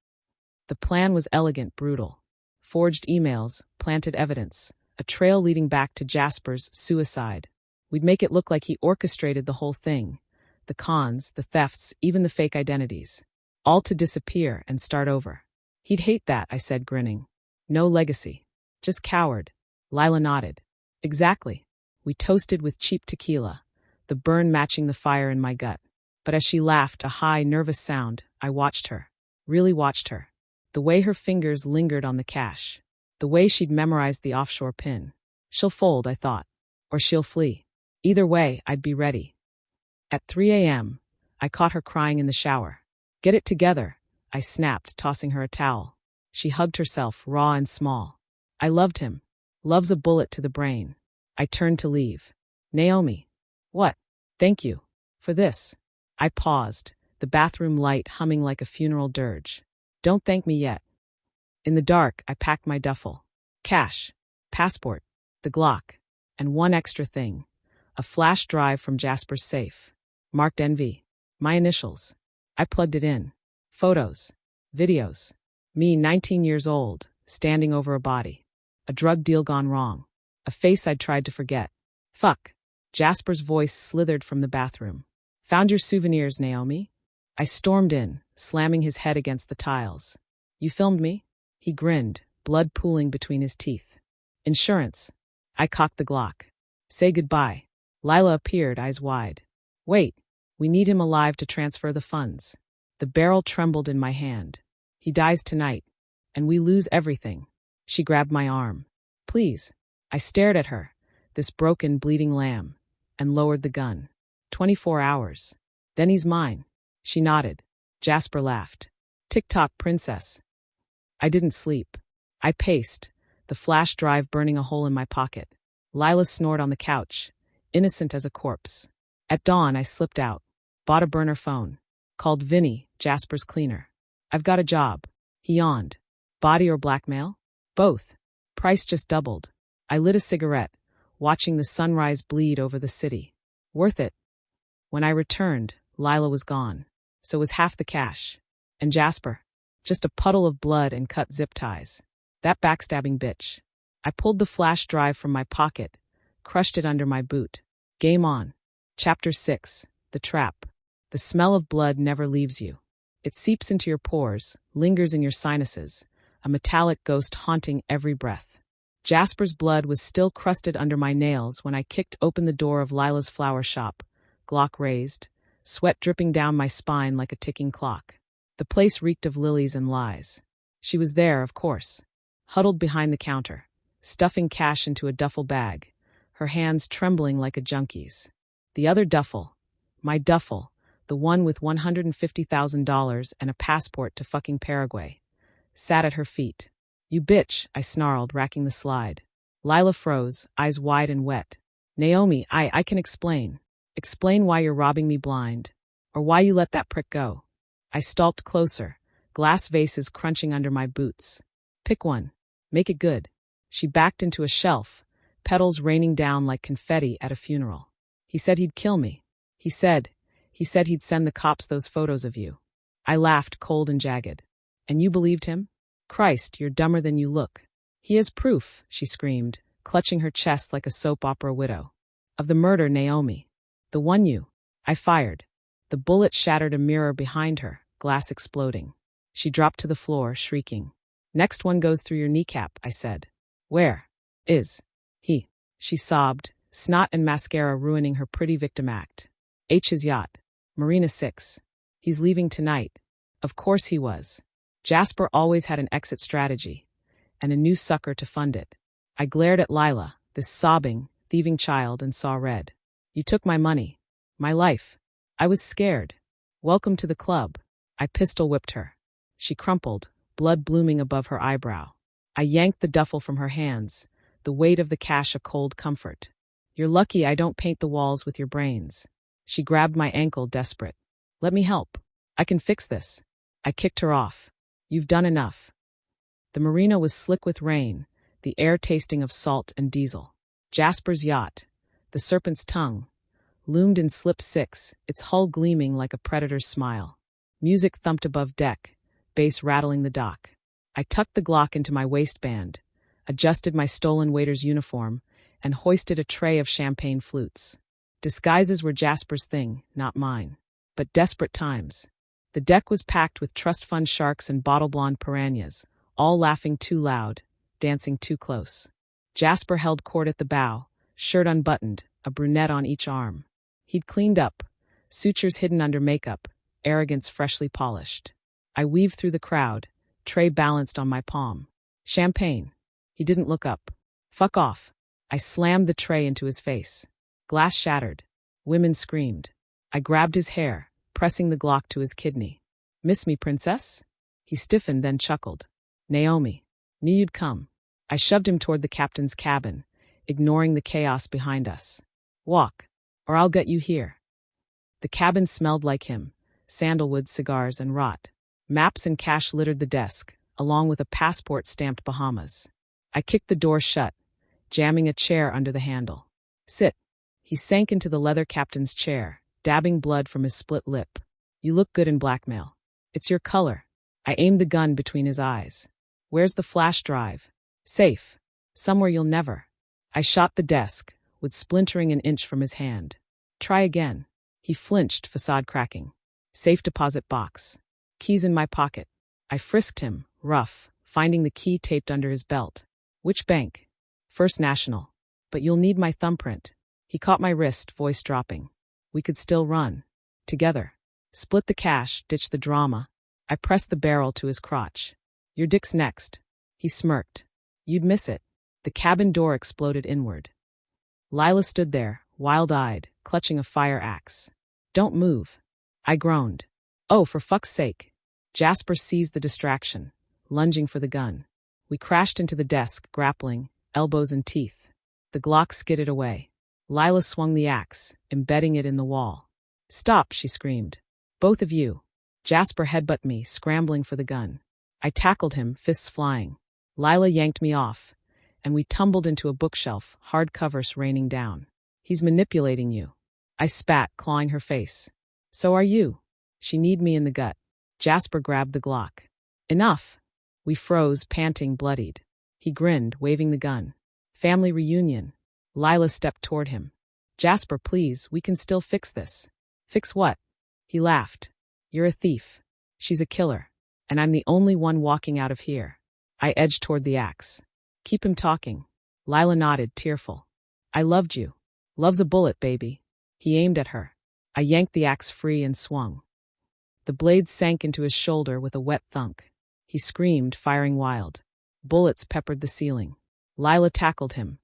The plan was elegant, brutal. Forged emails, planted evidence, a trail leading back to Jasper's suicide. We'd make it look like he orchestrated the whole thing. The cons, the thefts, even the fake identities. All to disappear and start over. He'd hate that, I said, grinning. No legacy. Just coward. Lila nodded. Exactly. We toasted with cheap tequila, the burn matching the fire in my gut. But as she laughed, a high, nervous sound, I watched her. Really watched her. The way her fingers lingered on the cash. The way she'd memorized the offshore pin. She'll fold, I thought. Or she'll flee. Either way, I'd be ready. At 3 a.m., I caught her crying in the shower. Get it together, I snapped, tossing her a towel. She hugged herself, raw and small. I loved him. Love's a bullet to the brain. I turned to leave. Naomi. What? Thank you. For this. I paused, the bathroom light humming like a funeral dirge. Don't thank me yet. In the dark, I packed my duffel. Cash. Passport. The Glock. And one extra thing. A flash drive from Jasper's safe. Marked NV. My initials. I plugged it in. Photos. Videos. Me, 19 years old, standing over a body. A drug deal gone wrong. A face I'd tried to forget. Fuck. Jasper's voice slithered from the bathroom. Found your souvenirs, Naomi? I stormed in, slamming his head against the tiles. You filmed me? He grinned, blood pooling between his teeth. Insurance. I cocked the Glock. Say goodbye. Lila appeared, eyes wide. Wait. We need him alive to transfer the funds. The barrel trembled in my hand. He dies tonight. And we lose everything. She grabbed my arm. Please. I stared at her, this broken, bleeding lamb, and lowered the gun. 24 hours. Then he's mine. She nodded. Jasper laughed. Tick-tock, princess. I didn't sleep. I paced, the flash drive burning a hole in my pocket. Lila snored on the couch, innocent as a corpse. At dawn, I slipped out, bought a burner phone, called Vinny, Jasper's cleaner. I've got a job. He yawned. Body or blackmail? Both. Price just doubled. I lit a cigarette, watching the sunrise bleed over the city. Worth it. When I returned, Lila was gone. So was half the cash. And Jasper? Just a puddle of blood and cut zip ties. That backstabbing bitch. I pulled the flash drive from my pocket, crushed it under my boot. Game on. Chapter 6. The Trap. The smell of blood never leaves you. It seeps into your pores, lingers in your sinuses, a metallic ghost haunting every breath. Jasper's blood was still crusted under my nails when I kicked open the door of Lila's flower shop, Glock raised, sweat dripping down my spine like a ticking clock. The place reeked of lilies and lies. She was there, of course, huddled behind the counter, stuffing cash into a duffel bag, her hands trembling like a junkie's. The other duffel, my duffel, the one with $150,000 and a passport to fucking Paraguay, sat at her feet. You bitch, I snarled, racking the slide. Lila froze, eyes wide and wet. Naomi, I can explain. Explain why you're robbing me blind. Or why you let that prick go. I stalked closer, glass vases crunching under my boots. Pick one. Make it good. She backed into a shelf, petals raining down like confetti at a funeral. He said he'd kill me. He said he'd send the cops those photos of you. I laughed, cold and jagged. And you believed him? Christ, you're dumber than you look. He has proof, she screamed, clutching her chest like a soap opera widow. Of the murder, Naomi. The one you. I fired. The bullet shattered a mirror behind her, glass exploding. She dropped to the floor, shrieking. Next one goes through your kneecap, I said. Where? Is. He. She sobbed, snot and mascara ruining her pretty victim act. H's yacht. Marina 6. He's leaving tonight. Of course he was. Jasper always had an exit strategy, and a new sucker to fund it. I glared at Lila, this sobbing, thieving child, and saw red. You took my money. My life. I was scared. Welcome to the club. I pistol whipped her. She crumpled, blood blooming above her eyebrow. I yanked the duffel from her hands, the weight of the cash a cold comfort. You're lucky I don't paint the walls with your brains. She grabbed my ankle, desperate. Let me help. I can fix this. I kicked her off. You've done enough. The marina was slick with rain, the air tasting of salt and diesel. Jasper's yacht, the serpent's tongue, loomed in slip 6, its hull gleaming like a predator's smile. Music thumped above deck, bass rattling the dock. I tucked the Glock into my waistband, adjusted my stolen waiter's uniform, and hoisted a tray of champagne flutes. Disguises were Jasper's thing, not mine. But desperate times. The deck was packed with trust fund sharks and bottle-blonde piranhas, all laughing too loud, dancing too close. Jasper held court at the bow, shirt unbuttoned, a brunette on each arm. He'd cleaned up, sutures hidden under makeup, arrogance freshly polished. I weaved through the crowd, tray balanced on my palm. Champagne. He didn't look up. Fuck off. I slammed the tray into his face. Glass shattered. Women screamed. I grabbed his hair, pressing the Glock to his kidney. Miss me, princess? He stiffened, then chuckled. Naomi. Knew you'd come. I shoved him toward the captain's cabin, ignoring the chaos behind us. Walk, or I'll get you here. The cabin smelled like him, sandalwood, cigars, and rot. Maps and cash littered the desk, along with a passport stamped Bahamas. I kicked the door shut, jamming a chair under the handle. Sit. He sank into the leather captain's chair, dabbing blood from his split lip. You look good in blackmail. It's your color. I aimed the gun between his eyes. Where's the flash drive? Safe. Somewhere you'll never. I shot the desk, with splintering an inch from his hand. Try again. He flinched, facade cracking. Safe deposit box. Keys in my pocket. I frisked him, rough, finding the key taped under his belt. Which bank? First National. But you'll need my thumbprint. He caught my wrist, voice dropping. We could still run. Together. Split the cash, ditch the drama. I pressed the barrel to his crotch. Your dick's next. He smirked. You'd miss it. The cabin door exploded inward. Lila stood there, wild-eyed, clutching a fire axe. Don't move. I groaned. Oh, for fuck's sake. Jasper seized the distraction, lunging for the gun. We crashed into the desk, grappling, elbows and teeth. The Glock skidded away. Lila swung the axe, embedding it in the wall. Stop, she screamed. Both of you. Jasper headbutted me, scrambling for the gun. I tackled him, fists flying. Lila yanked me off, and we tumbled into a bookshelf, hard covers raining down. He's manipulating you. I spat, clawing her face. So are you. She kneed me in the gut. Jasper grabbed the Glock. Enough. We froze, panting, bloodied. He grinned, waving the gun. Family reunion. Lila stepped toward him. Jasper, please, we can still fix this. Fix what? He laughed. You're a thief. She's a killer. And I'm the only one walking out of here. I edged toward the axe. Keep him talking. Lila nodded, tearful. I loved you. Love's a bullet, baby. He aimed at her. I yanked the axe free and swung. The blade sank into his shoulder with a wet thunk. He screamed, firing wild. Bullets peppered the ceiling. Lila tackled him,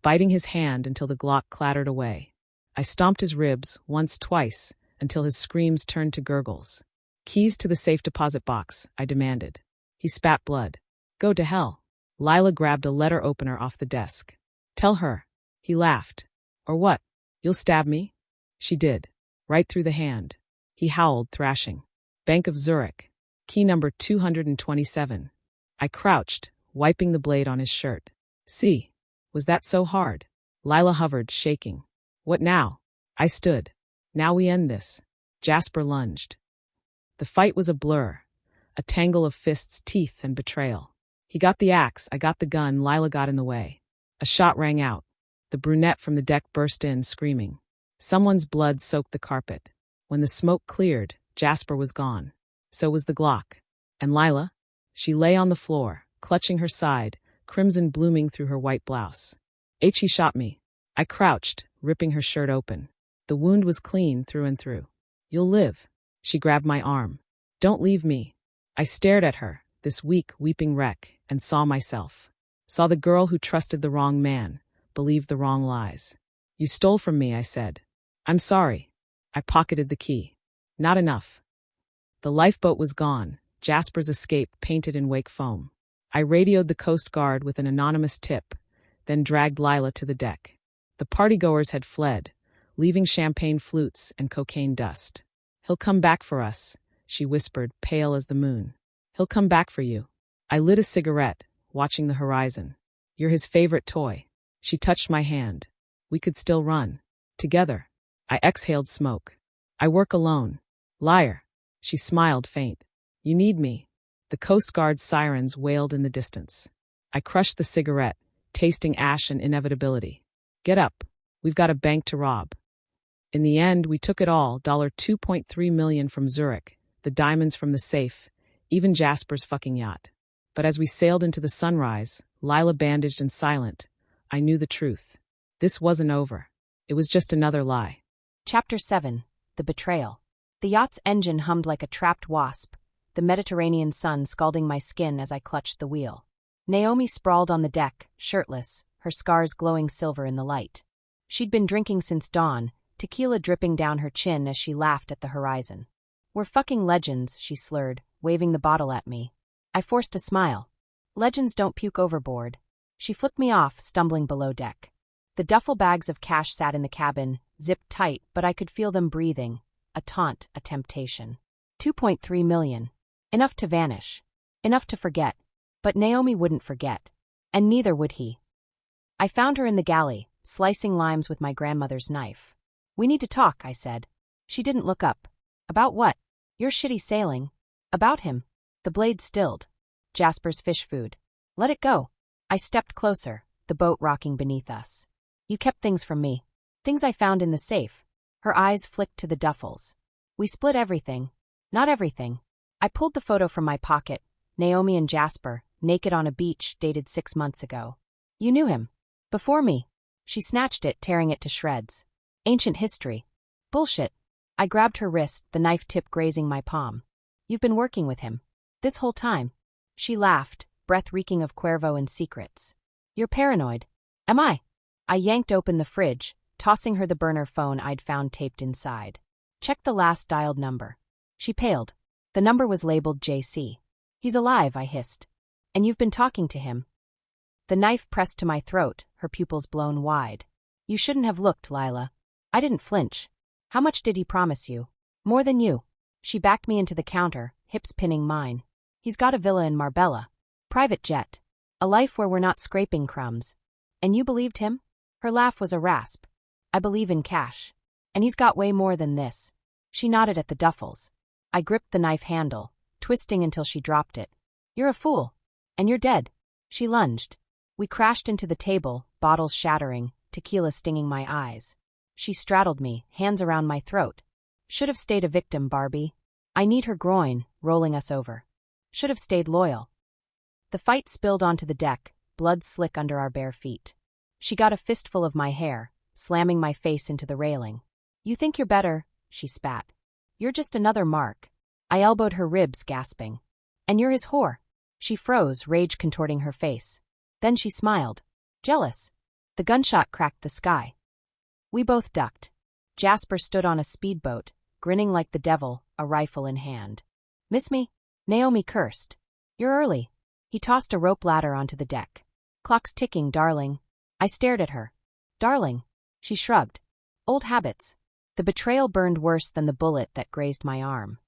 biting his hand until the Glock clattered away. I stomped his ribs, once, twice, until his screams turned to gurgles. Keys to the safe deposit box, I demanded. He spat blood. Go to hell. Lila grabbed a letter opener off the desk. Tell her. He laughed. Or what? You'll stab me? She did. Right through the hand. He howled, thrashing. Bank of Zurich. Key number 227. I crouched, wiping the blade on his shirt. See? Was that so hard? Lila hovered, shaking. What now? I stood. Now we end this. Jasper lunged. The fight was a blur, a tangle of fists, teeth, and betrayal. He got the axe, I got the gun, Lila got in the way. A shot rang out. The brunette from the deck burst in, screaming. Someone's blood soaked the carpet. When the smoke cleared, Jasper was gone. So was the Glock. And Lila? She lay on the floor, clutching her side, crimson blooming through her white blouse. He shot me. I crouched, ripping her shirt open. The wound was clean through and through. You'll live. She grabbed my arm. Don't leave me. I stared at her, this weak, weeping wreck, and saw myself. Saw the girl who trusted the wrong man, believed the wrong lies. You stole from me, I said. I'm sorry. I pocketed the key. Not enough. The lifeboat was gone, Jasper's escape painted in wake foam. I radioed the Coast Guard with an anonymous tip, then dragged Lila to the deck. The partygoers had fled, leaving champagne flutes and cocaine dust. He'll come back for us, she whispered, pale as the moon. He'll come back for you. I lit a cigarette, watching the horizon. You're his favorite toy. She touched my hand. We could still run. Together. I exhaled smoke. I work alone. Liar. She smiled faint. You need me. The Coast Guard sirens wailed in the distance. I crushed the cigarette, tasting ash and inevitability. Get up. We've got a bank to rob. In the end, we took it all, $2.3 million from Zurich, the diamonds from the safe, even Jasper's fucking yacht. But as we sailed into the sunrise, Lila bandaged and silent, I knew the truth. This wasn't over. It was just another lie. Chapter 7. The Betrayal. The yacht's engine hummed like a trapped wasp, the Mediterranean sun scalding my skin as I clutched the wheel. Naomi sprawled on the deck, shirtless, her scars glowing silver in the light. She'd been drinking since dawn, tequila dripping down her chin as she laughed at the horizon. We're fucking legends, she slurred, waving the bottle at me. I forced a smile. Legends don't puke overboard. She flipped me off, stumbling below deck. The duffel bags of cash sat in the cabin, zipped tight, but I could feel them breathing. A taunt, a temptation. 2.3 million. Enough to vanish. Enough to forget. But Naomi wouldn't forget. And neither would he. I found her in the galley, slicing limes with my grandmother's knife. We need to talk, I said. She didn't look up. About what? Your shitty sailing. About him. The blade stilled. Jasper's fish food. Let it go. I stepped closer, the boat rocking beneath us. You kept things from me. Things I found in the safe. Her eyes flicked to the duffels. We split everything. Not everything. I pulled the photo from my pocket, Naomi and Jasper, naked on a beach dated 6 months ago. You knew him. Before me. She snatched it, tearing it to shreds. Ancient history. Bullshit. I grabbed her wrist, the knife tip grazing my palm. You've been working with him. This whole time. She laughed, breath reeking of Cuervo and secrets. You're paranoid. Am I? I yanked open the fridge, tossing her the burner phone I'd found taped inside. Check the last dialed number. She paled. The number was labeled JC. He's alive, I hissed. And you've been talking to him. The knife pressed to my throat, her pupils blown wide. You shouldn't have looked, Lila. I didn't flinch. How much did he promise you? More than you. She backed me into the counter, hips pinning mine. He's got a villa in Marbella. Private jet. A life where we're not scraping crumbs. And you believed him? Her laugh was a rasp. I believe in cash. And he's got way more than this. She nodded at the duffels. I gripped the knife handle, twisting until she dropped it. You're a fool. And you're dead. She lunged. We crashed into the table, bottles shattering, tequila stinging my eyes. She straddled me, hands around my throat. Should have stayed a victim, Barbie. I need her groin, rolling us over. Should have stayed loyal. The fight spilled onto the deck, blood slick under our bare feet. She got a fistful of my hair, slamming my face into the railing. You think you're better, she spat. You're just another mark. I elbowed her ribs, gasping. And you're his whore. She froze, rage contorting her face. Then she smiled. Jealous. The gunshot cracked the sky. We both ducked. Jasper stood on a speedboat, grinning like the devil, a rifle in hand. Miss me? Naomi cursed. You're early. He tossed a rope ladder onto the deck. Clock's ticking, darling. I stared at her. Darling. She shrugged. Old habits. The betrayal burned worse than the bullet that grazed my arm.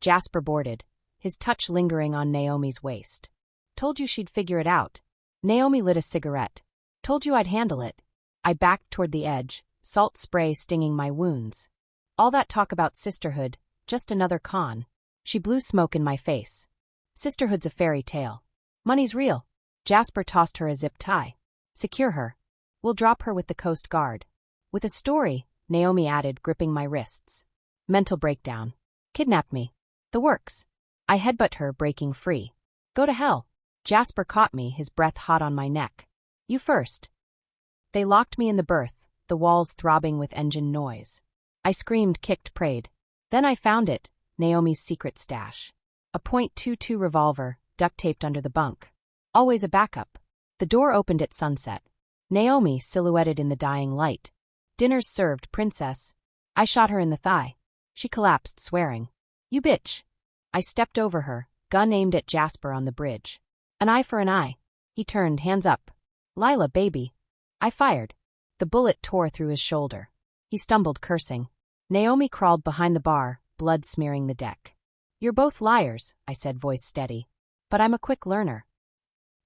Jasper boarded, his touch lingering on Naomi's waist. Told you she'd figure it out. Naomi lit a cigarette. Told you I'd handle it. I backed toward the edge, salt spray stinging my wounds. All that talk about sisterhood, just another con. She blew smoke in my face. Sisterhood's a fairy tale. Money's real. Jasper tossed her a zip tie. Secure her. We'll drop her with the Coast Guard. With a story, Naomi added, gripping my wrists. Mental breakdown. Kidnap me. The works. I headbutt her, breaking free. Go to hell. Jasper caught me, his breath hot on my neck. You first. They locked me in the berth, the walls throbbing with engine noise. I screamed, kicked, prayed. Then I found it, Naomi's secret stash. A .22 revolver, duct-taped under the bunk. Always a backup. The door opened at sunset. Naomi silhouetted in the dying light. Dinner's served, princess. I shot her in the thigh. She collapsed, swearing. You bitch. I stepped over her, gun aimed at Jasper on the bridge. An eye for an eye. He turned, hands up. Lila, baby. I fired. The bullet tore through his shoulder. He stumbled, cursing. Naomi crawled behind the bar, blood smearing the deck. You're both liars, I said, voice steady. But I'm a quick learner.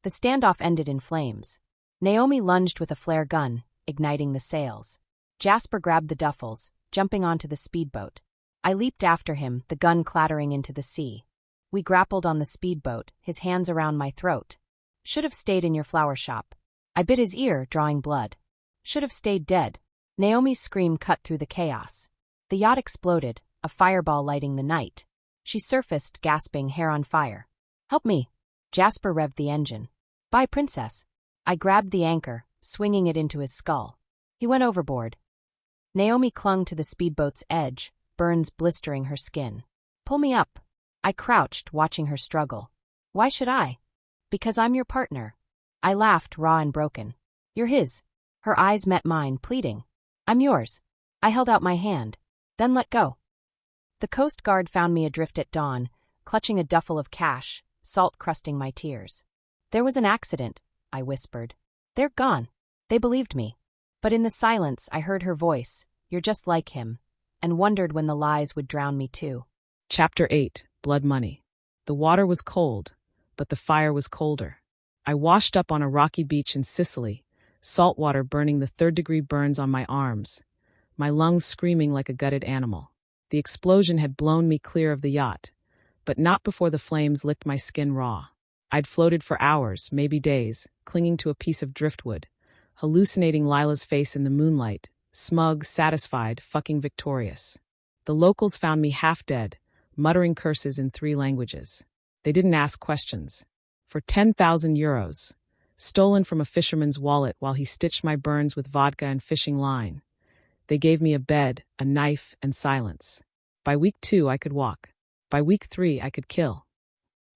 The standoff ended in flames. Naomi lunged with a flare gun, igniting the sails. Jasper grabbed the duffels, jumping onto the speedboat. I leaped after him, the gun clattering into the sea. We grappled on the speedboat, his hands around my throat. Should have stayed in your flower shop. I bit his ear, drawing blood. Should have stayed dead. Naomi's scream cut through the chaos. The yacht exploded, a fireball lighting the night. She surfaced, gasping, hair on fire. Help me. Jasper revved the engine. Bye, princess. I grabbed the anchor, swinging it into his skull. He went overboard. Naomi clung to the speedboat's edge, burns blistering her skin. Pull me up. I crouched, watching her struggle. Why should I? Because I'm your partner. I laughed, raw and broken. You're his. Her eyes met mine, pleading. I'm yours. I held out my hand. Then let go. The Coast Guard found me adrift at dawn, clutching a duffel of cash, salt crusting my tears. There was an accident, I whispered. They're gone. They believed me. But in the silence, I heard her voice, you're just like him, and wondered when the lies would drown me too. Chapter 8. Blood Money. The water was cold, but the fire was colder. I washed up on a rocky beach in Sicily, salt water burning the third-degree burns on my arms, my lungs screaming like a gutted animal. The explosion had blown me clear of the yacht, but not before the flames licked my skin raw. I'd floated for hours, maybe days, clinging to a piece of driftwood, hallucinating Lila's face in the moonlight, smug, satisfied, fucking victorious. The locals found me half dead, muttering curses in 3 languages. They didn't ask questions. For 10,000 euros, stolen from a fisherman's wallet while he stitched my burns with vodka and fishing line, they gave me a bed, a knife, and silence. By week 2, I could walk. By week 3, I could kill.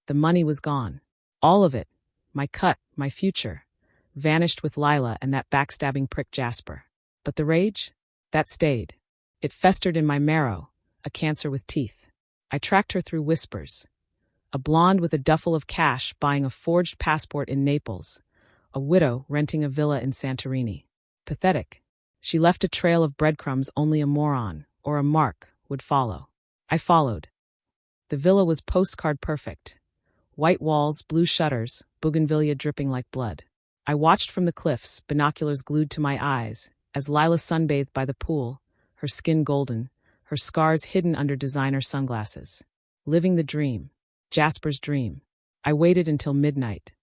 The money was gone. All of it, my cut, my future, vanished with Lila and that backstabbing prick Jasper. But the rage? That stayed. It festered in my marrow, a cancer with teeth. I tracked her through whispers. A blonde with a duffel of cash buying a forged passport in Naples. A widow renting a villa in Santorini. Pathetic. She left a trail of breadcrumbs only a moron, or a mark, would follow. I followed. The villa was postcard perfect. White walls, blue shutters, bougainvillea dripping like blood. I watched from the cliffs, binoculars glued to my eyes, as Lila sunbathed by the pool, her skin golden, her scars hidden under designer sunglasses. Living the dream. Jasper's dream. I waited until midnight.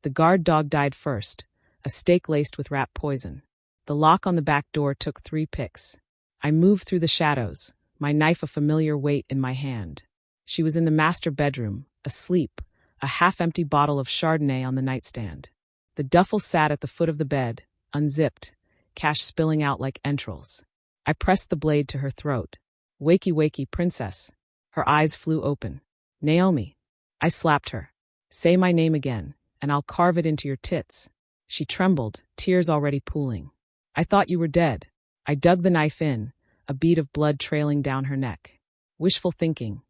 The guard dog died first, a stake laced with rat poison. The lock on the back door took 3 picks. I moved through the shadows, my knife a familiar weight in my hand. She was in the master bedroom, asleep, a half-empty bottle of Chardonnay on the nightstand. The duffel sat at the foot of the bed, unzipped, cash spilling out like entrails. I pressed the blade to her throat. Wakey, wakey, princess. Her eyes flew open. Naomi. I slapped her. Say my name again, and I'll carve it into your tits. She trembled, tears already pooling. I thought you were dead. I dug the knife in, a bead of blood trailing down her neck. Wishful thinking.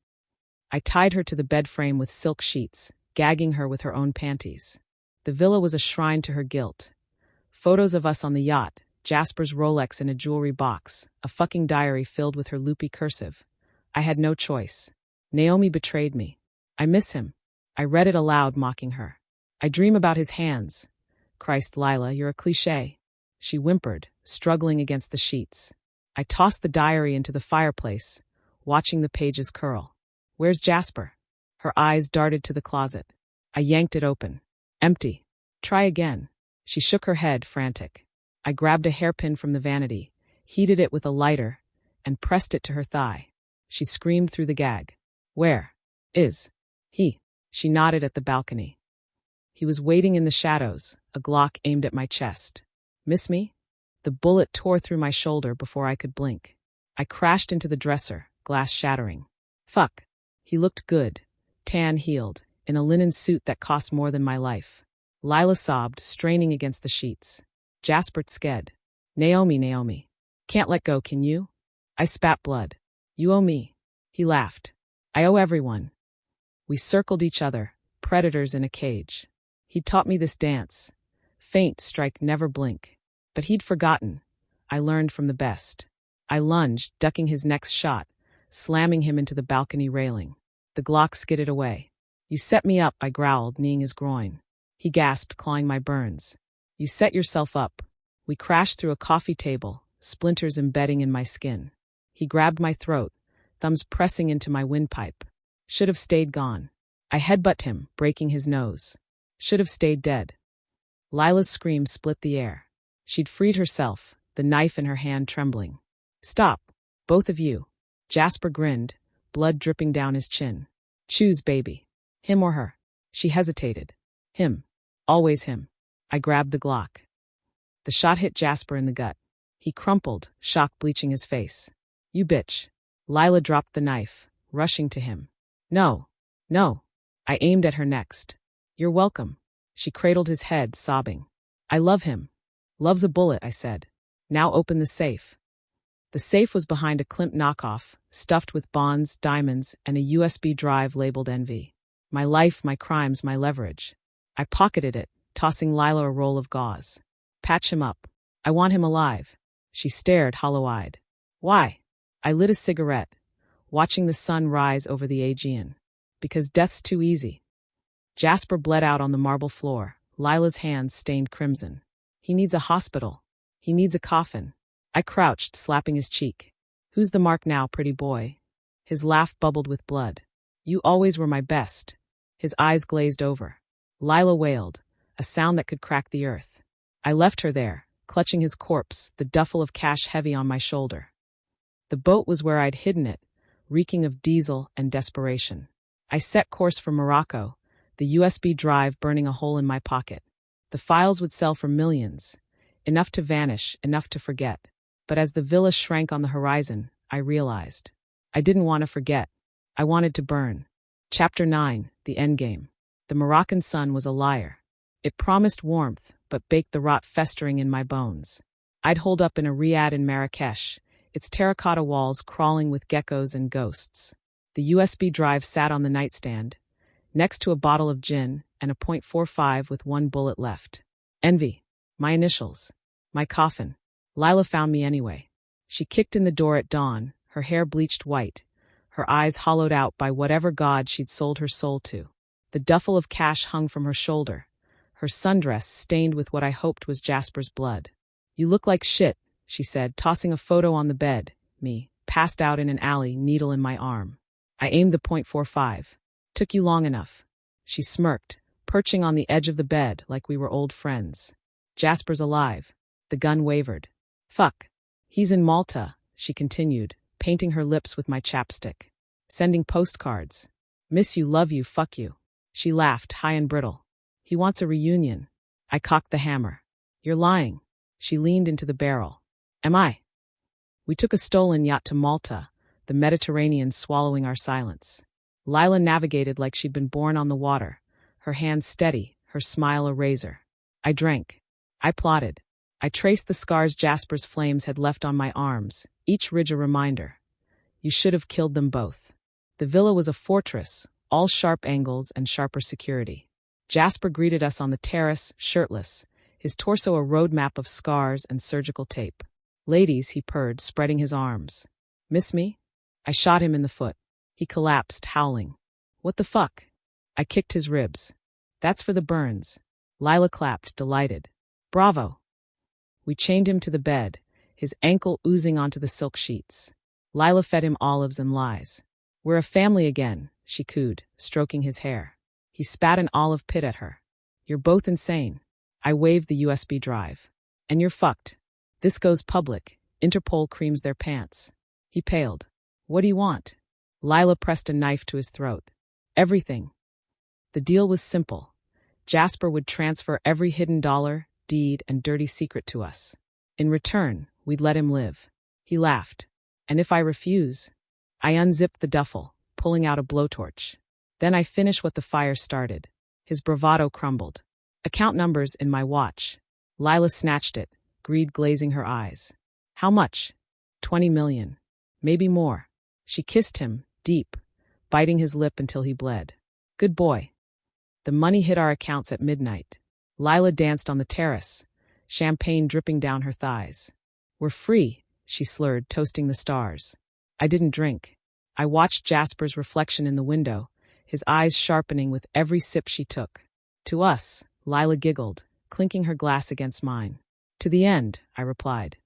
I tied her to the bed frame with silk sheets, gagging her with her own panties. The villa was a shrine to her guilt. Photos of us on the yacht, Jasper's Rolex in a jewelry box, a fucking diary filled with her loopy cursive. I had no choice. Naomi betrayed me. I miss him. I read it aloud, mocking her. I dream about his hands. Christ, Lila, you're a cliché. She whimpered, struggling against the sheets. I tossed the diary into the fireplace, watching the pages curl. Where's Jasper? Her eyes darted to the closet. I yanked it open. Empty. Try again. She shook her head, frantic. I grabbed a hairpin from the vanity, heated it with a lighter, and pressed it to her thigh. She screamed through the gag. Where is he? She nodded at the balcony. He was waiting in the shadows, a Glock aimed at my chest. Miss me? The bullet tore through my shoulder before I could blink. I crashed into the dresser, glass shattering. Fuck. He looked good, tan healed, in a linen suit that cost more than my life. Lila sobbed, straining against the sheets. Jasper sked. Naomi, Naomi. Can't let go, can you? I spat blood. You owe me. He laughed. I owe everyone. We circled each other, predators in a cage. He'd taught me this dance. Faint, strike, never blink. But he'd forgotten. I learned from the best. I lunged, ducking his next shot, slamming him into the balcony railing. The Glock skidded away. You set me up, I growled, kneeing his groin. He gasped, clawing my burns. You set yourself up. We crashed through a coffee table, splinters embedding in my skin. He grabbed my throat, thumbs pressing into my windpipe. Should have stayed gone. I headbutted him, breaking his nose. Should have stayed dead. Lila's scream split the air. She'd freed herself, the knife in her hand trembling. Stop, both of you. Jasper grinned, blood dripping down his chin. Choose, baby. Him or her. She hesitated. Him. Always him. I grabbed the Glock. The shot hit Jasper in the gut. He crumpled, shock bleaching his face. You bitch. Lila dropped the knife, rushing to him. No. No. I aimed at her next. You're welcome. She cradled his head, sobbing. I love him. Love's a bullet, I said. Now open the safe. The safe was behind a Klimt knockoff, stuffed with bonds, diamonds, and a USB drive labeled Envy. My life, my crimes, my leverage. I pocketed it, tossing Lila a roll of gauze. Patch him up. I want him alive. She stared, hollow-eyed. Why? I lit a cigarette, watching the sun rise over the Aegean. Because death's too easy. Jasper bled out on the marble floor, Lila's hands stained crimson. He needs a hospital. He needs a coffin. I crouched, slapping his cheek. Who's the mark now, pretty boy? His laugh bubbled with blood. You always were my best. His eyes glazed over. Lila wailed, a sound that could crack the earth. I left her there, clutching his corpse, the duffel of cash heavy on my shoulder. The boat was where I'd hidden it, reeking of diesel and desperation. I set course for Morocco, the USB drive burning a hole in my pocket. The files would sell for millions. Enough to vanish, enough to forget. But as the villa shrank on the horizon, I realized. I didn't want to forget. I wanted to burn. Chapter 9, The Endgame. The Moroccan sun was a liar. It promised warmth, but baked the rot festering in my bones. I'd holed up in a riad in Marrakesh, its terracotta walls crawling with geckos and ghosts. The USB drive sat on the nightstand, next to a bottle of gin and a .45 with one bullet left. Envy. My initials. My coffin. Lila found me anyway. She kicked in the door at dawn, her hair bleached white, her eyes hollowed out by whatever god she'd sold her soul to. The duffel of cash hung from her shoulder, her sundress stained with what I hoped was Jasper's blood. You look like shit, she said, tossing a photo on the bed, me, passed out in an alley, needle in my arm. I aimed the .45. Took you long enough. She smirked, perching on the edge of the bed like we were old friends. Jasper's alive. The gun wavered. Fuck. He's in Malta, she continued, painting her lips with my chapstick. Sending postcards. Miss you, love you, fuck you. She laughed, high and brittle. He wants a reunion. I cocked the hammer. You're lying. She leaned into the barrel. Am I? We took a stolen yacht to Malta, the Mediterranean swallowing our silence. Lila navigated like she'd been born on the water, her hands steady, her smile a razor. I drank. I plotted. I traced the scars Jasper's flames had left on my arms, each ridge a reminder. You should have killed them both. The villa was a fortress, all sharp angles and sharper security. Jasper greeted us on the terrace, shirtless, his torso a roadmap of scars and surgical tape. Ladies, he purred, spreading his arms. Miss me? I shot him in the foot. He collapsed, howling. What the fuck? I kicked his ribs. That's for the burns. Lila clapped, delighted. Bravo. We chained him to the bed, his ankle oozing onto the silk sheets. Lila fed him olives and lies. We're a family again, she cooed, stroking his hair. He spat an olive pit at her. You're both insane. I waved the USB drive. And you're fucked. This goes public. Interpol creams their pants. He paled. What do you want? Lila pressed a knife to his throat. Everything. The deal was simple. Jasper would transfer every hidden dollar, deed, and dirty secret to us. In return, we'd let him live. He laughed. And if I refuse? I unzipped the duffel, pulling out a blowtorch. Then I finished what the fire started. His bravado crumbled. Account numbers in my watch. Lila snatched it, greed glazing her eyes. How much? 20 million. Maybe more. She kissed him, deep, biting his lip until he bled. Good boy. The money hit our accounts at midnight. Lila danced on the terrace, champagne dripping down her thighs. We're free, she slurred, toasting the stars. I didn't drink. I watched Jasper's reflection in the window, his eyes sharpening with every sip she took. To us, Lila giggled, clinking her glass against mine. To the end, I replied.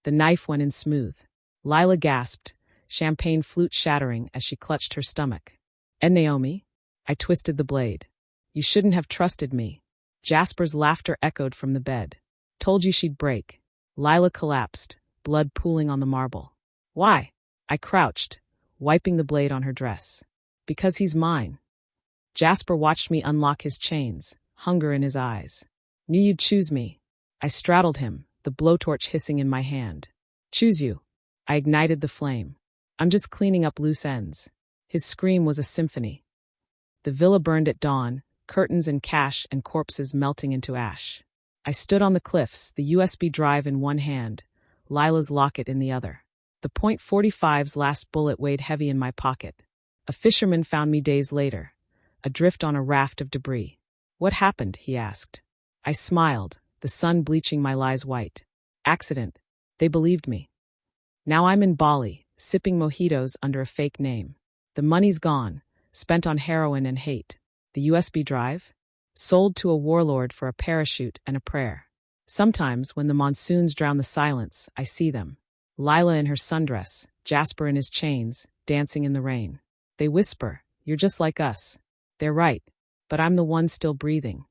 The knife went in smooth. Lila gasped, champagne flute shattering as she clutched her stomach. And Naomi? I twisted the blade. You shouldn't have trusted me. Jasper's laughter echoed from the bed. Told you she'd break. Lila collapsed, blood pooling on the marble. Why? I crouched, wiping the blade on her dress. Because he's mine. Jasper watched me unlock his chains, hunger in his eyes. Knew you'd choose me. I straddled him, the blowtorch hissing in my hand. Choose you. I ignited the flame. I'm just cleaning up loose ends. His scream was a symphony. The villa burned at dawn, curtains and cash and corpses melting into ash. I stood on the cliffs, the USB drive in one hand, Lila's locket in the other. The .45's last bullet weighed heavy in my pocket. A fisherman found me days later, adrift on a raft of debris. What happened? He asked. I smiled, the sun bleaching my lies white. Accident. They believed me. Now I'm in Bali, sipping mojitos under a fake name. The money's gone, spent on heroin and hate. The USB drive? Sold to a warlord for a parachute and a prayer. Sometimes, when the monsoons drown the silence, I see them. Lila in her sundress, Jasper in his chains, dancing in the rain. They whisper, you're just like us. They're right, but I'm the one still breathing.